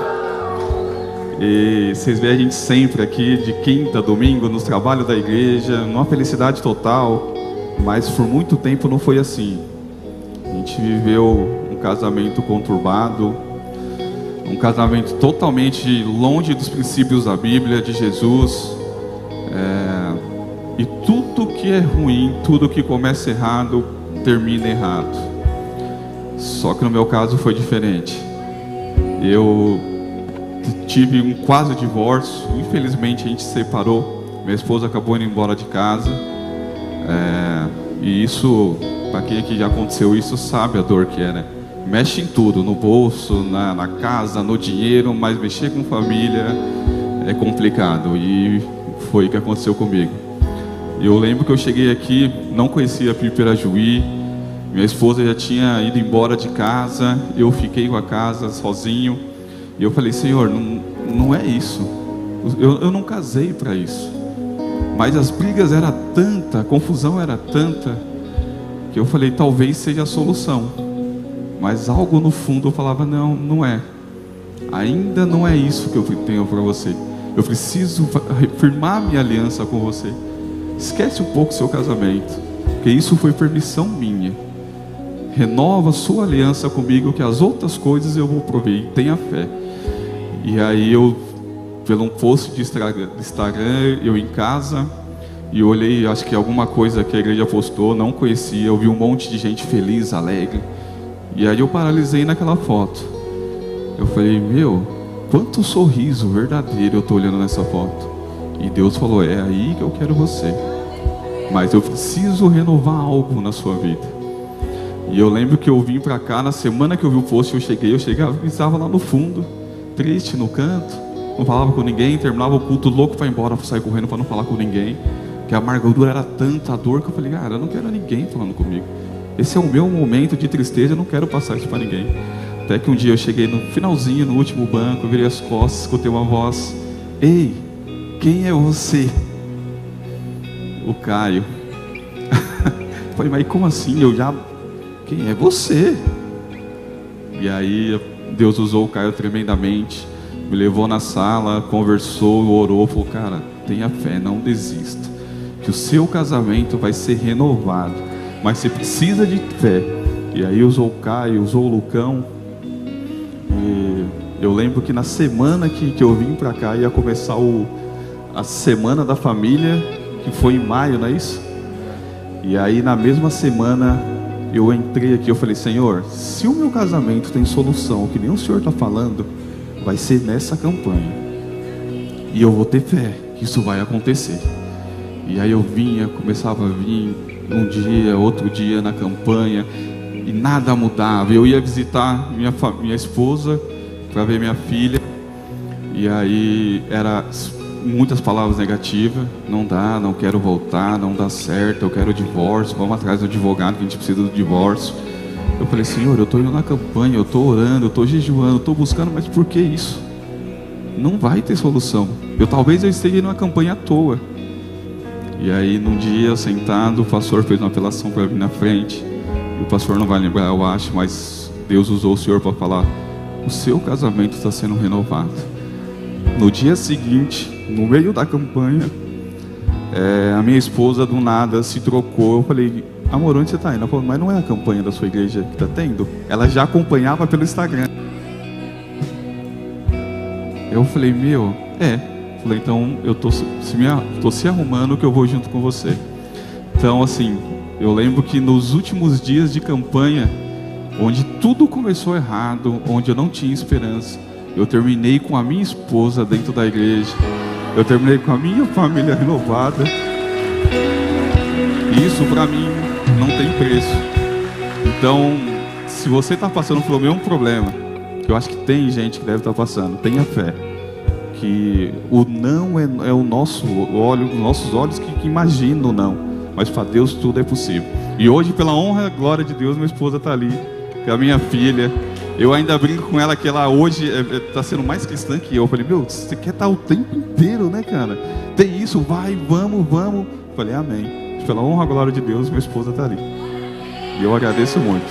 E vocês veem a gente sempre aqui, de quinta a domingo, nos trabalhos da igreja, numa felicidade total. Mas por muito tempo não foi assim. A gente viveu um casamento conturbado, um casamento totalmente longe dos princípios da Bíblia, de Jesus. E tudo que é ruim, tudo que começa errado, termina errado. Só que no meu caso foi diferente. Eu tive um quase divórcio. Infelizmente a gente se separou. Minha esposa acabou indo embora de casa. E isso, para quem aqui já aconteceu isso, sabe a dor que é, né? Mexe em tudo, no bolso, na casa, no dinheiro, mas mexer com família é complicado. E foi o que aconteceu comigo. Eu lembro que eu cheguei aqui, não conhecia Piperajuí, minha esposa já tinha ido embora de casa, eu fiquei com a casa sozinho, e eu falei, Senhor, não é isso, eu não casei para isso, mas as brigas eram tanta, a confusão era tanta, que eu falei, talvez seja a solução, mas algo no fundo eu falava, não é, ainda não é isso que eu tenho para você, eu preciso firmar minha aliança com você. Esquece um pouco o seu casamento, porque isso foi permissão minha. Renova sua aliança comigo, que as outras coisas eu vou prover. Tenha fé. E aí eu, pelo um post de Instagram, eu em casa, e eu olhei, acho que alguma coisa que a igreja postou, não conhecia, eu vi um monte de gente feliz, alegre. E aí eu paralisei naquela foto. Eu falei, quanto sorriso verdadeiro eu estou olhando nessa foto. E Deus falou, é aí que eu quero você. Mas eu preciso renovar algo na sua vida. E eu lembro que eu vim pra cá, na semana que eu vi o post, eu estava lá no fundo, triste, no canto, não falava com ninguém, terminava o culto louco para ir embora, sair correndo para não falar com ninguém, que a amargura era tanta, a dor, que eu falei, cara, eu não quero ninguém falando comigo. Esse é o meu momento de tristeza, eu não quero passar isso para ninguém. Até que um dia eu cheguei no finalzinho, no último banco, eu virei as costas, escutei uma voz, ei, quem é você? O Caio. Falei, mas como assim? Quem é você? E aí Deus usou o Caio tremendamente, me levou na sala, conversou, orou, falou, cara, tenha fé, não desista, que o seu casamento vai ser renovado, mas você precisa de fé. E aí usou o Caio, usou o Lucão. E eu lembro que na semana que eu vim pra cá ia começar a semana da família, que foi em maio, não é isso? E aí na mesma semana eu entrei aqui, eu falei, Senhor, se o meu casamento tem solução, que nem o Senhor está falando, vai ser nessa campanha. E eu vou ter fé que isso vai acontecer. E aí eu começava a vir um dia, outro dia na campanha, e nada mudava. Eu ia visitar minha esposa para ver minha filha, e aí era muitas palavras negativas, não dá, não quero voltar, não dá certo, eu quero o divórcio, vamos atrás do advogado que a gente precisa do divórcio. Eu falei, Senhor, eu estou indo na campanha, eu estou orando, eu estou jejuando, eu estou buscando, mas por que isso? Não vai ter solução. Talvez eu esteja numa campanha à toa. E aí num dia sentado, o pastor fez uma apelação para mim na frente, e o pastor não vai lembrar, eu acho, mas Deus usou o Senhor para falar, o seu casamento está sendo renovado. No dia seguinte, no meio da campanha, a minha esposa do nada se trocou. Eu falei, amor, onde você está indo? Ela falou, mas não é a campanha da sua igreja que está tendo? Ela já acompanhava pelo Instagram. Eu falei, falei, então eu tô se arrumando que eu vou junto com você. Então assim, eu lembro que nos últimos dias de campanha, onde tudo começou errado, onde eu não tinha esperança, eu terminei com a minha esposa dentro da igreja. Eu terminei com a minha família renovada. Isso para mim não tem preço. Então, se você está passando pelo mesmo problema, que eu acho que tem gente que deve estar passando, tenha fé. que o não é o nosso olho, os nossos olhos que imaginam o não, mas para Deus tudo é possível. E hoje, pela honra e glória de Deus, minha esposa está ali, com a minha filha. Eu ainda brinco com ela que ela hoje está sendo mais cristã que eu. Falei, meu, você quer estar o tempo inteiro, né, cara? Tem isso, vai, vamos. Falei, amém. Pela honra e glória de Deus, minha esposa está ali. E eu agradeço muito.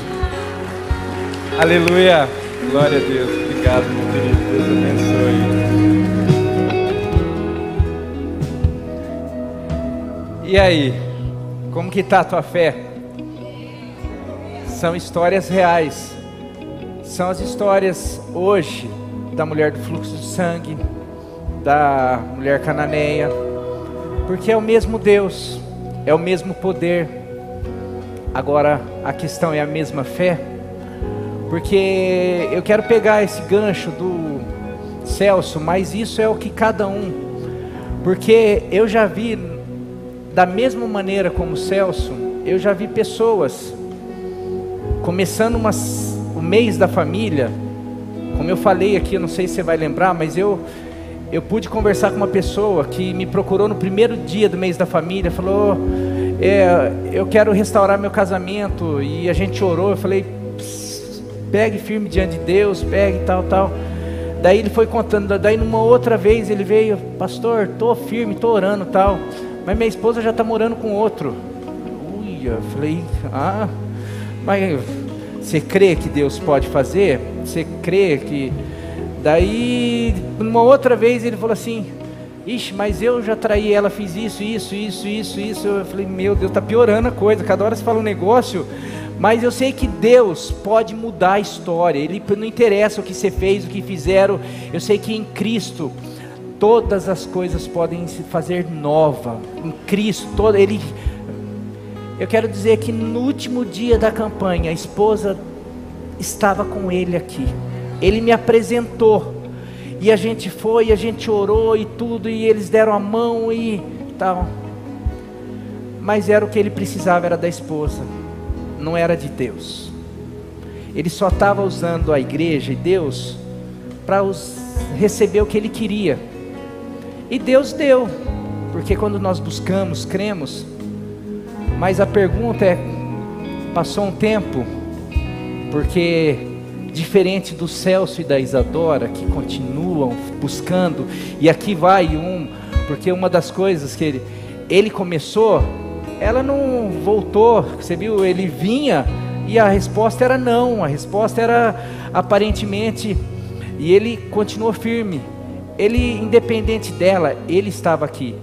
Aleluia. Glória a Deus. Obrigado, meu querido. Deus abençoe. E aí? Como que está a tua fé? São histórias reais. São as histórias hoje da mulher do fluxo de sangue, da mulher cananeia, porque é o mesmo Deus, é o mesmo poder. Agora a questão é a mesma fé, porque eu quero pegar esse gancho do Celso, mas isso é o que cada um, porque eu já vi, da mesma maneira como o Celso, eu já vi pessoas começando o mês da família, como eu falei aqui, eu não sei se você vai lembrar, mas eu pude conversar com uma pessoa que me procurou no primeiro dia do mês da família, falou, eu quero restaurar meu casamento, e a gente orou, eu falei, pegue firme diante de Deus, pegue tal. Daí ele foi contando, daí numa outra vez ele veio, pastor, tô firme, tô orando tal, mas minha esposa já tá morando com outro. Eu falei, mas você crê que Deus pode fazer? Você crê que... Daí, uma outra vez ele falou assim, ixi, mas eu já traí ela, fiz isso. Eu falei, meu Deus, tá piorando a coisa, cada hora você fala um negócio, mas eu sei que Deus pode mudar a história, Ele não interessa o que você fez, o que fizeram, eu sei que em Cristo, todas as coisas podem se fazer nova, em Cristo, eu quero dizer que no último dia da campanha, a esposa estava com ele aqui. Ele me apresentou. E a gente foi, a gente orou e tudo, e eles deram a mão e tal. Mas era o que ele precisava, era da esposa. Não era de Deus. Ele só estava usando a igreja e Deus para receber o que ele queria. E Deus deu. Porque quando nós buscamos, cremos. Mas a pergunta é, passou um tempo, porque diferente do Celso e da Isadora, que continuam buscando, e aqui vai porque uma das coisas que ele começou, ela não voltou, você viu, ele vinha, e a resposta era não, a resposta era aparentemente, e ele continuou firme, ele, independente dela, ele estava aqui.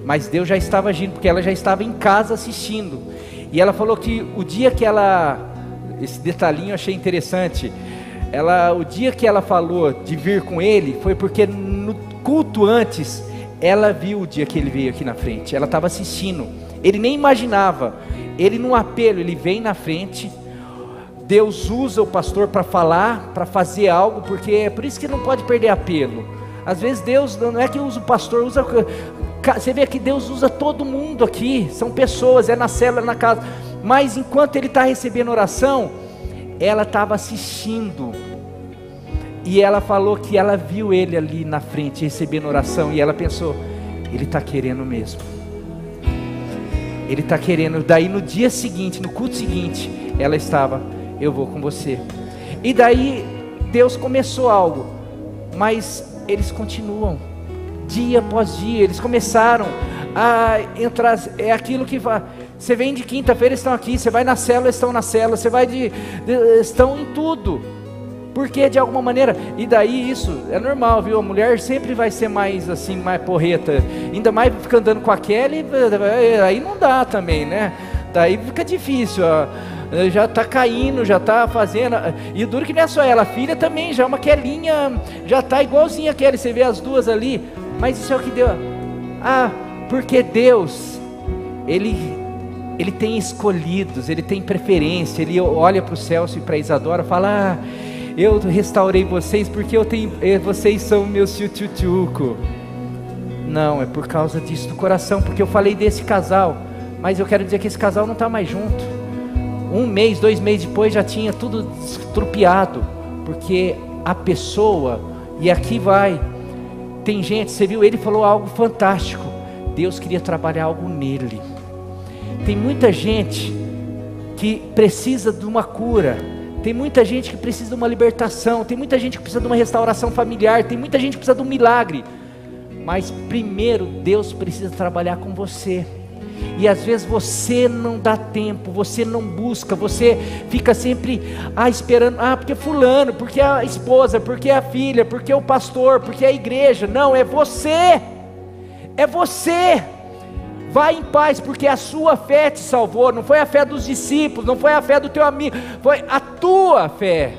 Mas Deus já estava agindo, porque ela já estava em casa assistindo. E ela falou que o dia que esse detalhinho eu achei interessante. O dia que ela falou de vir com ele, foi porque no culto antes, ela viu o dia que ele veio aqui na frente. Ela estava assistindo. Ele nem imaginava. Ele num apelo, ele vem na frente. Deus usa o pastor para falar, para fazer algo, porque é por isso que não pode perder apelo. Às vezes Deus, não é que usa o pastor, usa... Você vê que Deus usa todo mundo aqui, são pessoas, é na célula, na casa, mas enquanto ele está recebendo oração, ela estava assistindo, e ela falou que ela viu ele ali na frente, recebendo oração, e ela pensou, ele está querendo mesmo, ele está querendo. Daí no dia seguinte, no culto seguinte, ela estava, eu vou com você, e daí Deus começou algo, mas eles continuam, dia após dia, eles começaram a entrar, é aquilo que você vem de quinta-feira, estão aqui, você vai na célula, estão na célula, você vai estão em tudo, porque de alguma maneira, e daí isso é normal, viu, a mulher sempre vai ser mais assim, mais porreta, ainda mais fica andando com a Kelly, aí não dá também, né, daí fica difícil, já está caindo, já está fazendo, e o duro que não é só ela, a filha também, já é uma Kelinha, já está igualzinha a Kelly, você vê as duas ali, mas isso é o que Deus, porque Deus, Ele tem escolhidos, Ele tem preferência, Ele olha para o Celso e para a Isadora e fala, eu restaurei vocês porque vocês são meus tchutchuco. Não, é por causa disso do coração, porque eu falei desse casal, mas eu quero dizer que esse casal não está mais junto. 1 mês, 2 meses depois já tinha tudo estrupiado, porque a pessoa, e aqui vai, tem gente, você viu, ele falou algo fantástico. Deus queria trabalhar algo nele. Tem muita gente que precisa de uma cura, tem muita gente que precisa de uma libertação, tem muita gente que precisa de uma restauração familiar, tem muita gente que precisa de um milagre. Mas primeiro Deus precisa trabalhar com você. E às vezes você não dá tempo, você não busca, você fica sempre esperando, porque fulano, porque a esposa, porque a filha, porque o pastor, porque a igreja. Não, é você. É você. Vai em paz, porque a sua fé te salvou. Não foi a fé dos discípulos, não foi a fé do teu amigo, foi a tua fé.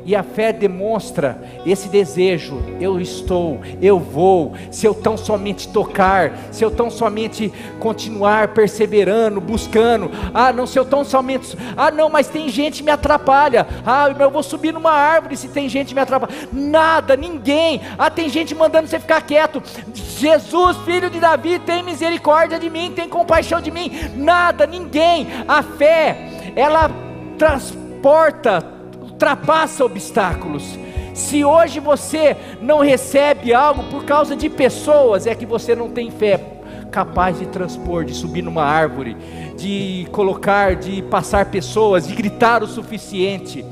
E a fé demonstra esse desejo. Eu estou, eu vou. Se eu tão somente tocar, se eu tão somente continuar perseverando, buscando. Não, se eu tão somente, não, mas tem gente que me atrapalha. Eu vou subir numa árvore se tem gente que me atrapalha. Nada, ninguém. Tem gente mandando você ficar quieto. Jesus, filho de Davi, tem misericórdia de mim, tem compaixão de mim. Nada, ninguém. A fé, ela ultrapassa obstáculos. Se hoje você não recebe algo por causa de pessoas, é que você não tem fé capaz de transpor, de subir numa árvore, de colocar, de passar pessoas, de gritar o suficiente.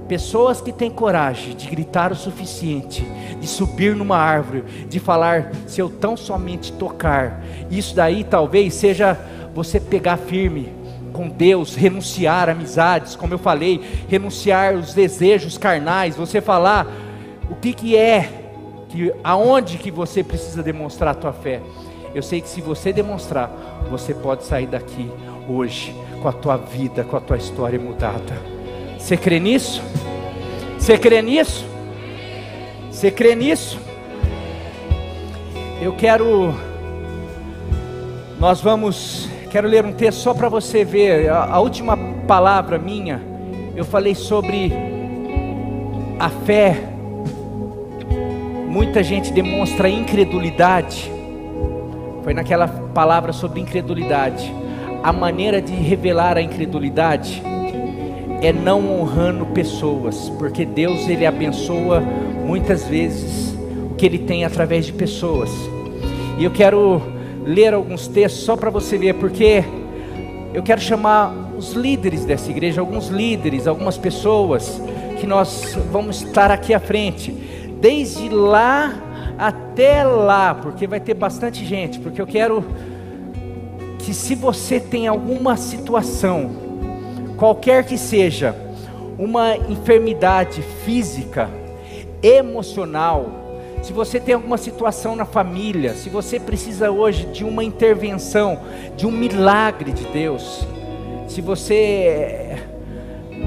Pessoas que têm coragem de gritar o suficiente, de subir numa árvore, de falar, se eu tão somente tocar. Isso daí talvez seja você pegar firme com Deus, renunciar amizades, como eu falei, renunciar os desejos carnais, você falar o que é, aonde que você precisa demonstrar a tua fé. Eu sei que se você demonstrar, você pode sair daqui hoje, com a tua vida, com a tua história mudada. Você crê nisso? Você crê nisso? Você crê nisso? Quero ler um texto só para você ver. A última palavra minha, eu falei sobre a fé. Muita gente demonstra incredulidade. Foi naquela palavra sobre incredulidade. A maneira de revelar a incredulidade é não honrando pessoas, porque Deus, Ele abençoa muitas vezes o que Ele tem através de pessoas. E eu quero ler alguns textos só para você ver, porque eu quero chamar os líderes dessa igreja, alguns líderes, algumas pessoas que nós vamos estar aqui à frente, desde lá até lá, porque vai ter bastante gente, porque eu quero que, se você tem alguma situação, qualquer que seja, uma enfermidade física, emocional, se você tem alguma situação na família, se você precisa hoje de uma intervenção, de um milagre de Deus, se você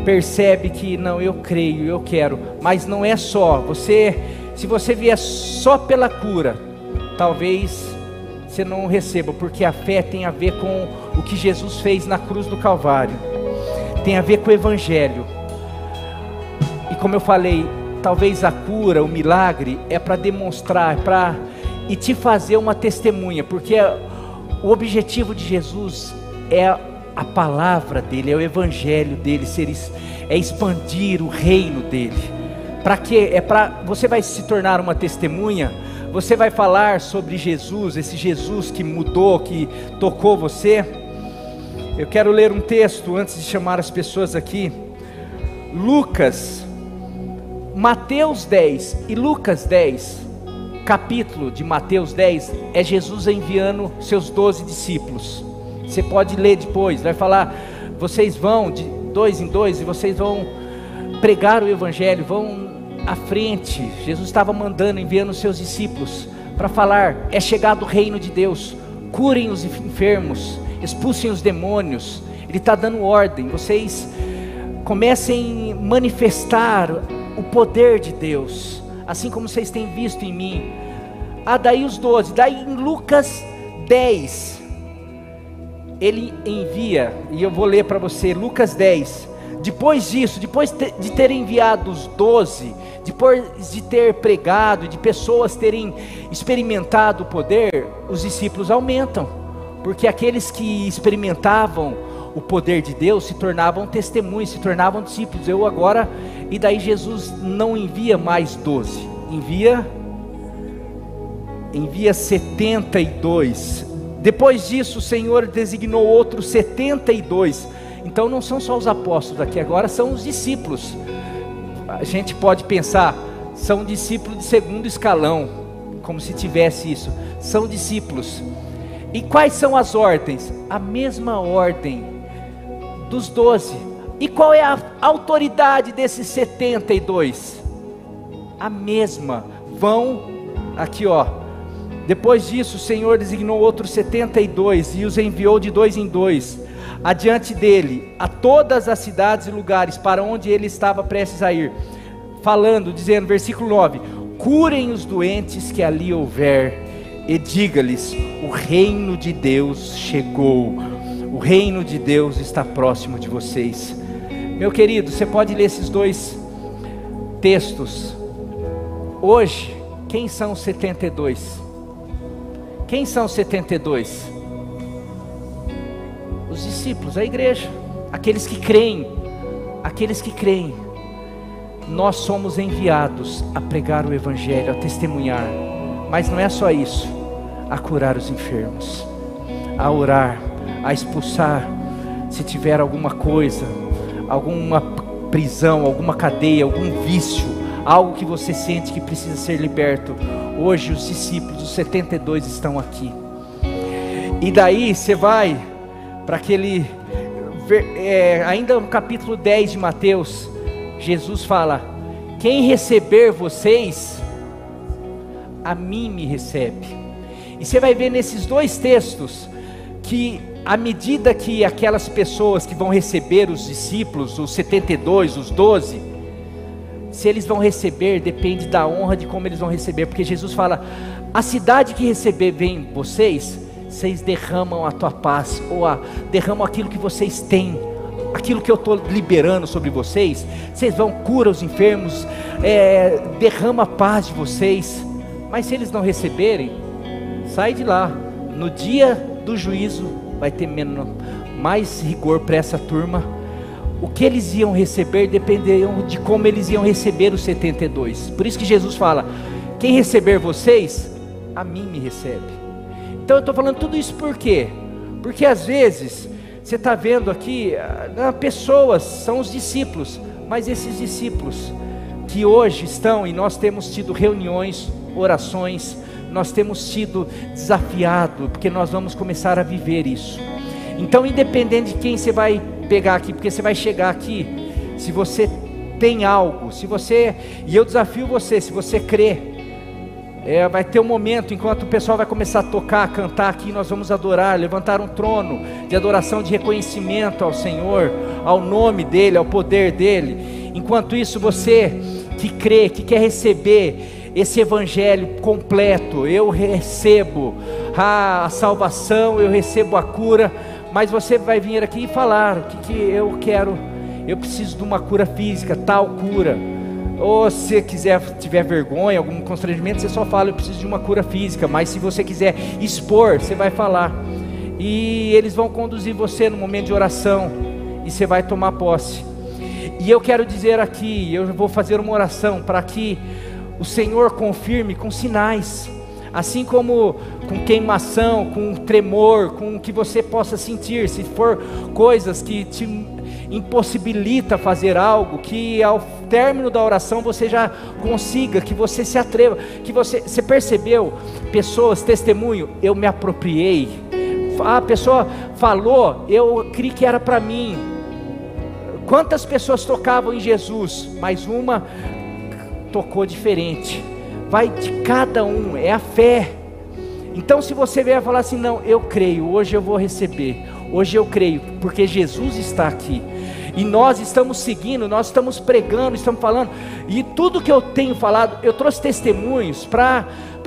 percebe que não, eu creio, eu quero, mas não é só, se você vier só pela cura, talvez você não receba, porque a fé tem a ver com o que Jesus fez na cruz do Calvário, tem a ver com o Evangelho. E como eu falei, talvez a cura, o milagre é para demonstrar, e te fazer uma testemunha, porque o objetivo de Jesus é a palavra dele, é o evangelho dele, é expandir o reino dele. Para quê? Você vai se tornar uma testemunha, você vai falar sobre Jesus, esse Jesus que mudou, que tocou você. Eu quero ler um texto antes de chamar as pessoas aqui. Mateus 10 e Lucas 10, capítulo de Mateus 10, é Jesus enviando seus 12 discípulos. Você pode ler depois, vai falar, vocês vão de 2 em 2 e vocês vão pregar o evangelho, vão à frente. Jesus estava enviando seus discípulos para falar, é chegado o reino de Deus, curem os enfermos, expulsem os demônios. Ele está dando ordem, vocês comecem a manifestar o poder de Deus, assim como vocês têm visto em mim. Daí os 12, daí em Lucas 10, ele envia, e eu vou ler para você, Lucas 10, depois disso, depois de ter enviado os 12, depois de ter pregado, de pessoas terem experimentado o poder, os discípulos aumentam, porque aqueles que experimentavam o poder de Deus se tornavam testemunhas, se tornavam discípulos. E daí Jesus não envia mais 12, envia envia 72. Depois disso o Senhor designou outros 72. Então não são só os apóstolos aqui, agora são os discípulos. A gente pode pensar, são discípulos de segundo escalão, como se tivesse isso. São discípulos. E quais são as ordens? A mesma ordem dos 12. E qual é a autoridade desses 72? A mesma. Vão, aqui ó. Depois disso o Senhor designou outros 72 e os enviou de 2 em 2 adiante dele a todas as cidades e lugares para onde ele estava prestes a ir, falando, dizendo, versículo 9: curem os doentes que ali houver e diga-lhes, o reino de Deus chegou, o reino de Deus está próximo de vocês. Meu querido, você pode ler esses dois textos. Hoje, quem são os 72? Quem são os 72? Os discípulos, a igreja, aqueles que creem, nós somos enviados a pregar o evangelho, a testemunhar, mas não é só isso, a curar os enfermos, a orar, a expulsar, se tiver alguma coisa, alguma prisão, alguma cadeia, algum vício, algo que você sente que precisa ser liberto. Hoje os discípulos, os 72 estão aqui, e daí você vai para aquele, ainda no capítulo 10 de Mateus, Jesus fala, quem receber vocês, a mim me recebe. E você vai ver nesses dois textos, que à medida que aquelas pessoas que vão receber os discípulos, os 72, os 12, se eles vão receber, depende da honra de como eles vão receber, porque Jesus fala, a cidade que receber bem vocês derramam a tua paz, ou derramam aquilo que vocês têm, aquilo que eu estou liberando sobre vocês, vocês vão, cura os enfermos, derrama a paz de vocês. Mas se eles não receberem, sai de lá, no dia do juízo, vai ter mais rigor para essa turma. O que eles iam receber dependeriam de como eles iam receber os 72, por isso que Jesus fala, quem receber vocês, a mim me recebe. Então eu estou falando tudo isso por quê? Porque às vezes, você está vendo aqui, pessoas, são os discípulos, mas esses discípulos que hoje estão, e nós temos tido reuniões, orações, nós temos sido desafiados, porque nós vamos começar a viver isso. Então independente de quem você vai pegar aqui, porque você vai chegar aqui, se você tem algo, e eu desafio você, se você crê, vai ter um momento, enquanto o pessoal vai começar a tocar, a cantar aqui, nós vamos adorar, levantar um trono de adoração, de reconhecimento ao Senhor, ao nome dEle, ao poder dEle. Enquanto isso, você que crê, que quer receber esse evangelho completo, eu recebo a salvação, eu recebo a cura, mas você vai vir aqui e falar, o que eu quero, eu preciso de uma cura física, tal cura. Ou se você quiser, tiver vergonha, algum constrangimento, você só fala, eu preciso de uma cura física. Mas se você quiser expor, você vai falar, e eles vão conduzir você no momento de oração, e você vai tomar posse. E eu quero dizer aqui, eu vou fazer uma oração, para que o Senhor confirme com sinais, assim como com queimação, com tremor, com o que você possa sentir. Se for coisas que te impossibilita fazer algo, que ao término da oração você já consiga, que você se atreva, que você percebeu, pessoas, testemunho, eu me apropriei, a pessoa falou, eu criei que era para mim. Quantas pessoas tocavam em Jesus, mas uma tocou diferente. Vai de cada um, é a fé. Então se você vier falar assim, não, eu creio, hoje eu vou receber, hoje eu creio, porque Jesus está aqui, e nós estamos seguindo, nós estamos pregando, estamos falando, e tudo que eu tenho falado, eu trouxe testemunhos, para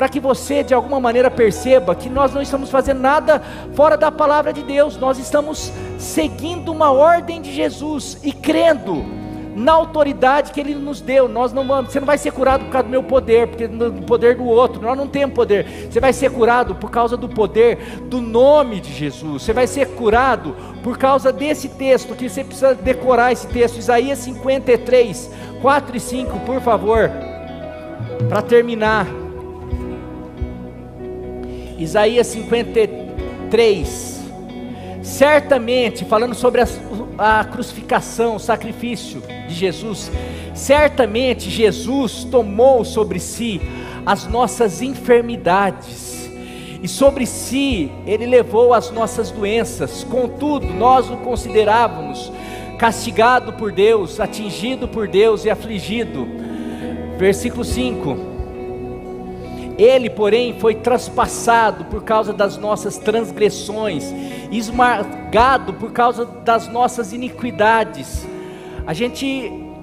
que você de alguma maneira perceba, que nós não estamos fazendo nada fora da palavra de Deus, nós estamos seguindo uma ordem de Jesus, e crendo na autoridade que Ele nos deu. Você não vai ser curado por causa do meu poder, porque do poder do outro, nós não temos poder. Você vai ser curado por causa do poder do nome de Jesus. Você vai ser curado por causa desse texto, que você precisa decorar esse texto, Isaías 53, 4 e 5, por favor, para terminar. Isaías 53, certamente, falando sobre a crucificação, o sacrifício de Jesus, certamente Jesus tomou sobre si as nossas enfermidades, e sobre si Ele levou as nossas doenças, contudo nós o considerávamos castigado por Deus, atingido por Deus e afligido. Versículo 5, Ele, porém, foi traspassado por causa das nossas transgressões, esmagado por causa das nossas iniquidades.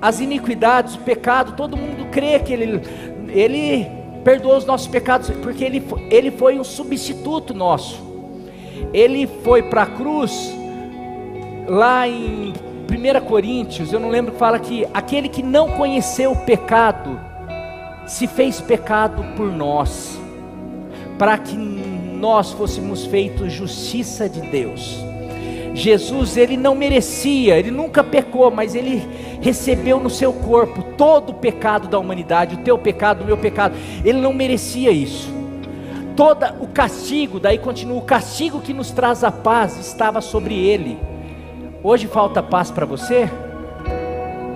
As iniquidades, o pecado, todo mundo crê que Ele perdoou os nossos pecados, porque Ele foi um substituto nosso. Ele foi para a cruz, lá em 1 Coríntios, eu não lembro, que fala que aquele que não conheceu o pecado, se fez pecado por nós, para que nós fôssemos feitos justiça de Deus. Jesus, Ele não merecia, Ele nunca pecou, mas Ele recebeu no seu corpo todo o pecado da humanidade, o teu pecado, o meu pecado. Ele não merecia isso. Todo o castigo, daí continua, o castigo que nos traz a paz estava sobre Ele. Hoje falta paz para você?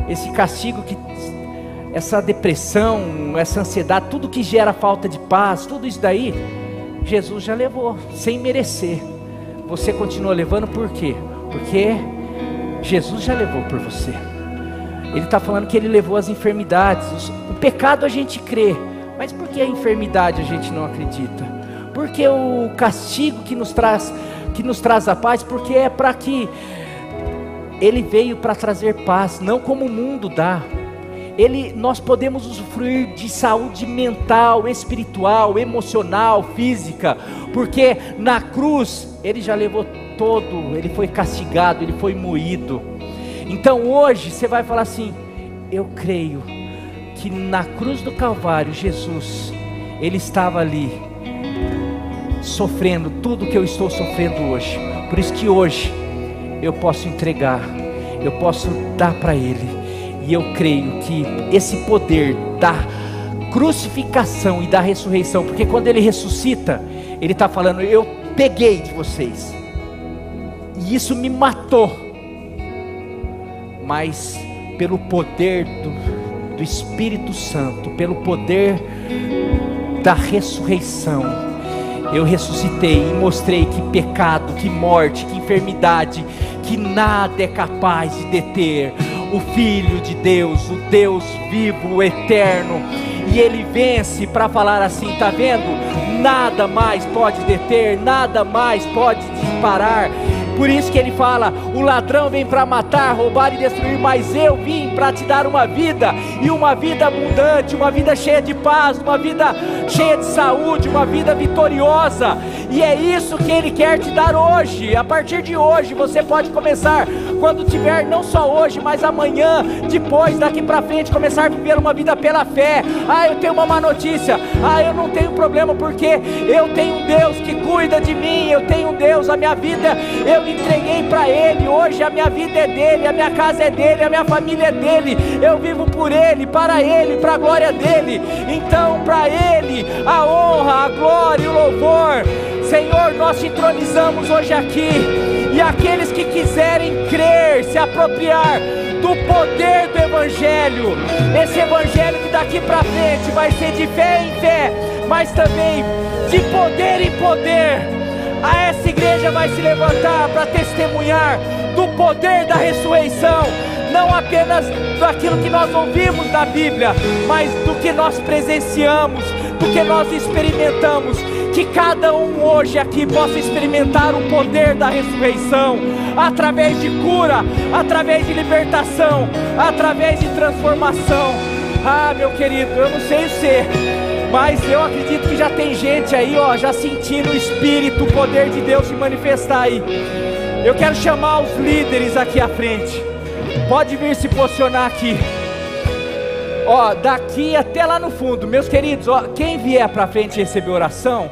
Esse castigo essa depressão, essa ansiedade, tudo que gera falta de paz, tudo isso daí, Jesus já levou, sem merecer. Você continua levando por quê? Porque Jesus já levou por você. Ele está falando que Ele levou as enfermidades. O pecado a gente crê, mas por que a enfermidade a gente não acredita? Porque o castigo que nos traz a paz, porque é para que Ele veio para trazer paz, não como o mundo dá. Nós podemos usufruir de saúde mental, espiritual, emocional, física, porque na cruz Ele já levou todo, Ele foi castigado, Ele foi moído. Então hoje você vai falar assim: eu creio que na cruz do Calvário Jesus, Ele estava ali, sofrendo tudo que eu estou sofrendo hoje. Por isso que hoje eu posso entregar, eu posso dar para Ele. E eu creio que esse poder da crucificação e da ressurreição, porque quando Ele ressuscita, Ele está falando: eu peguei de vocês, e isso me matou, mas pelo poder do Espírito Santo, pelo poder da ressurreição, eu ressuscitei e mostrei que pecado, que morte, que enfermidade, que nada é capaz de deter o Filho de Deus, o Deus vivo, o eterno. E Ele vence para falar assim: tá vendo? Nada mais pode deter, nada mais pode parar. Por isso que Ele fala: o ladrão vem para matar, roubar e destruir, mas eu vim para te dar uma vida, e uma vida abundante, uma vida cheia de paz, uma vida cheia de saúde, uma vida vitoriosa. E é isso que Ele quer te dar hoje. A partir de hoje você pode começar, quando tiver, não só hoje, mas amanhã, depois, daqui para frente, começar a viver uma vida pela fé. Ah, eu tenho uma má notícia. Ah, eu não tenho problema, porque eu tenho um Deus que cuida de mim. Eu tenho um Deus, a minha vida eu entreguei para Ele. Hoje a minha vida é dele, a minha casa é dele, a minha família é dele. Eu vivo por Ele, para a glória dele. Então para Ele a honra, a glória e o louvor. Senhor, nós te entronizamos hoje aqui, e aqueles que quiserem crer, se apropriar do poder do Evangelho, esse Evangelho que daqui para frente vai ser de fé em fé, mas também de poder em poder. Essa igreja vai se levantar para testemunhar do poder da ressurreição, não apenas daquilo que nós ouvimos da Bíblia, mas do que nós presenciamos, do que nós experimentamos. Que cada um hoje aqui possa experimentar o poder da ressurreição, através de cura, através de libertação, através de transformação. Ah, meu querido, eu não sei você, mas eu acredito que já tem gente aí, ó, já sentindo o Espírito, o poder de Deus se manifestar aí. Eu quero chamar os líderes aqui à frente. Pode vir se posicionar aqui. Ó, daqui até lá no fundo, meus queridos, ó, quem vier para frente receber oração,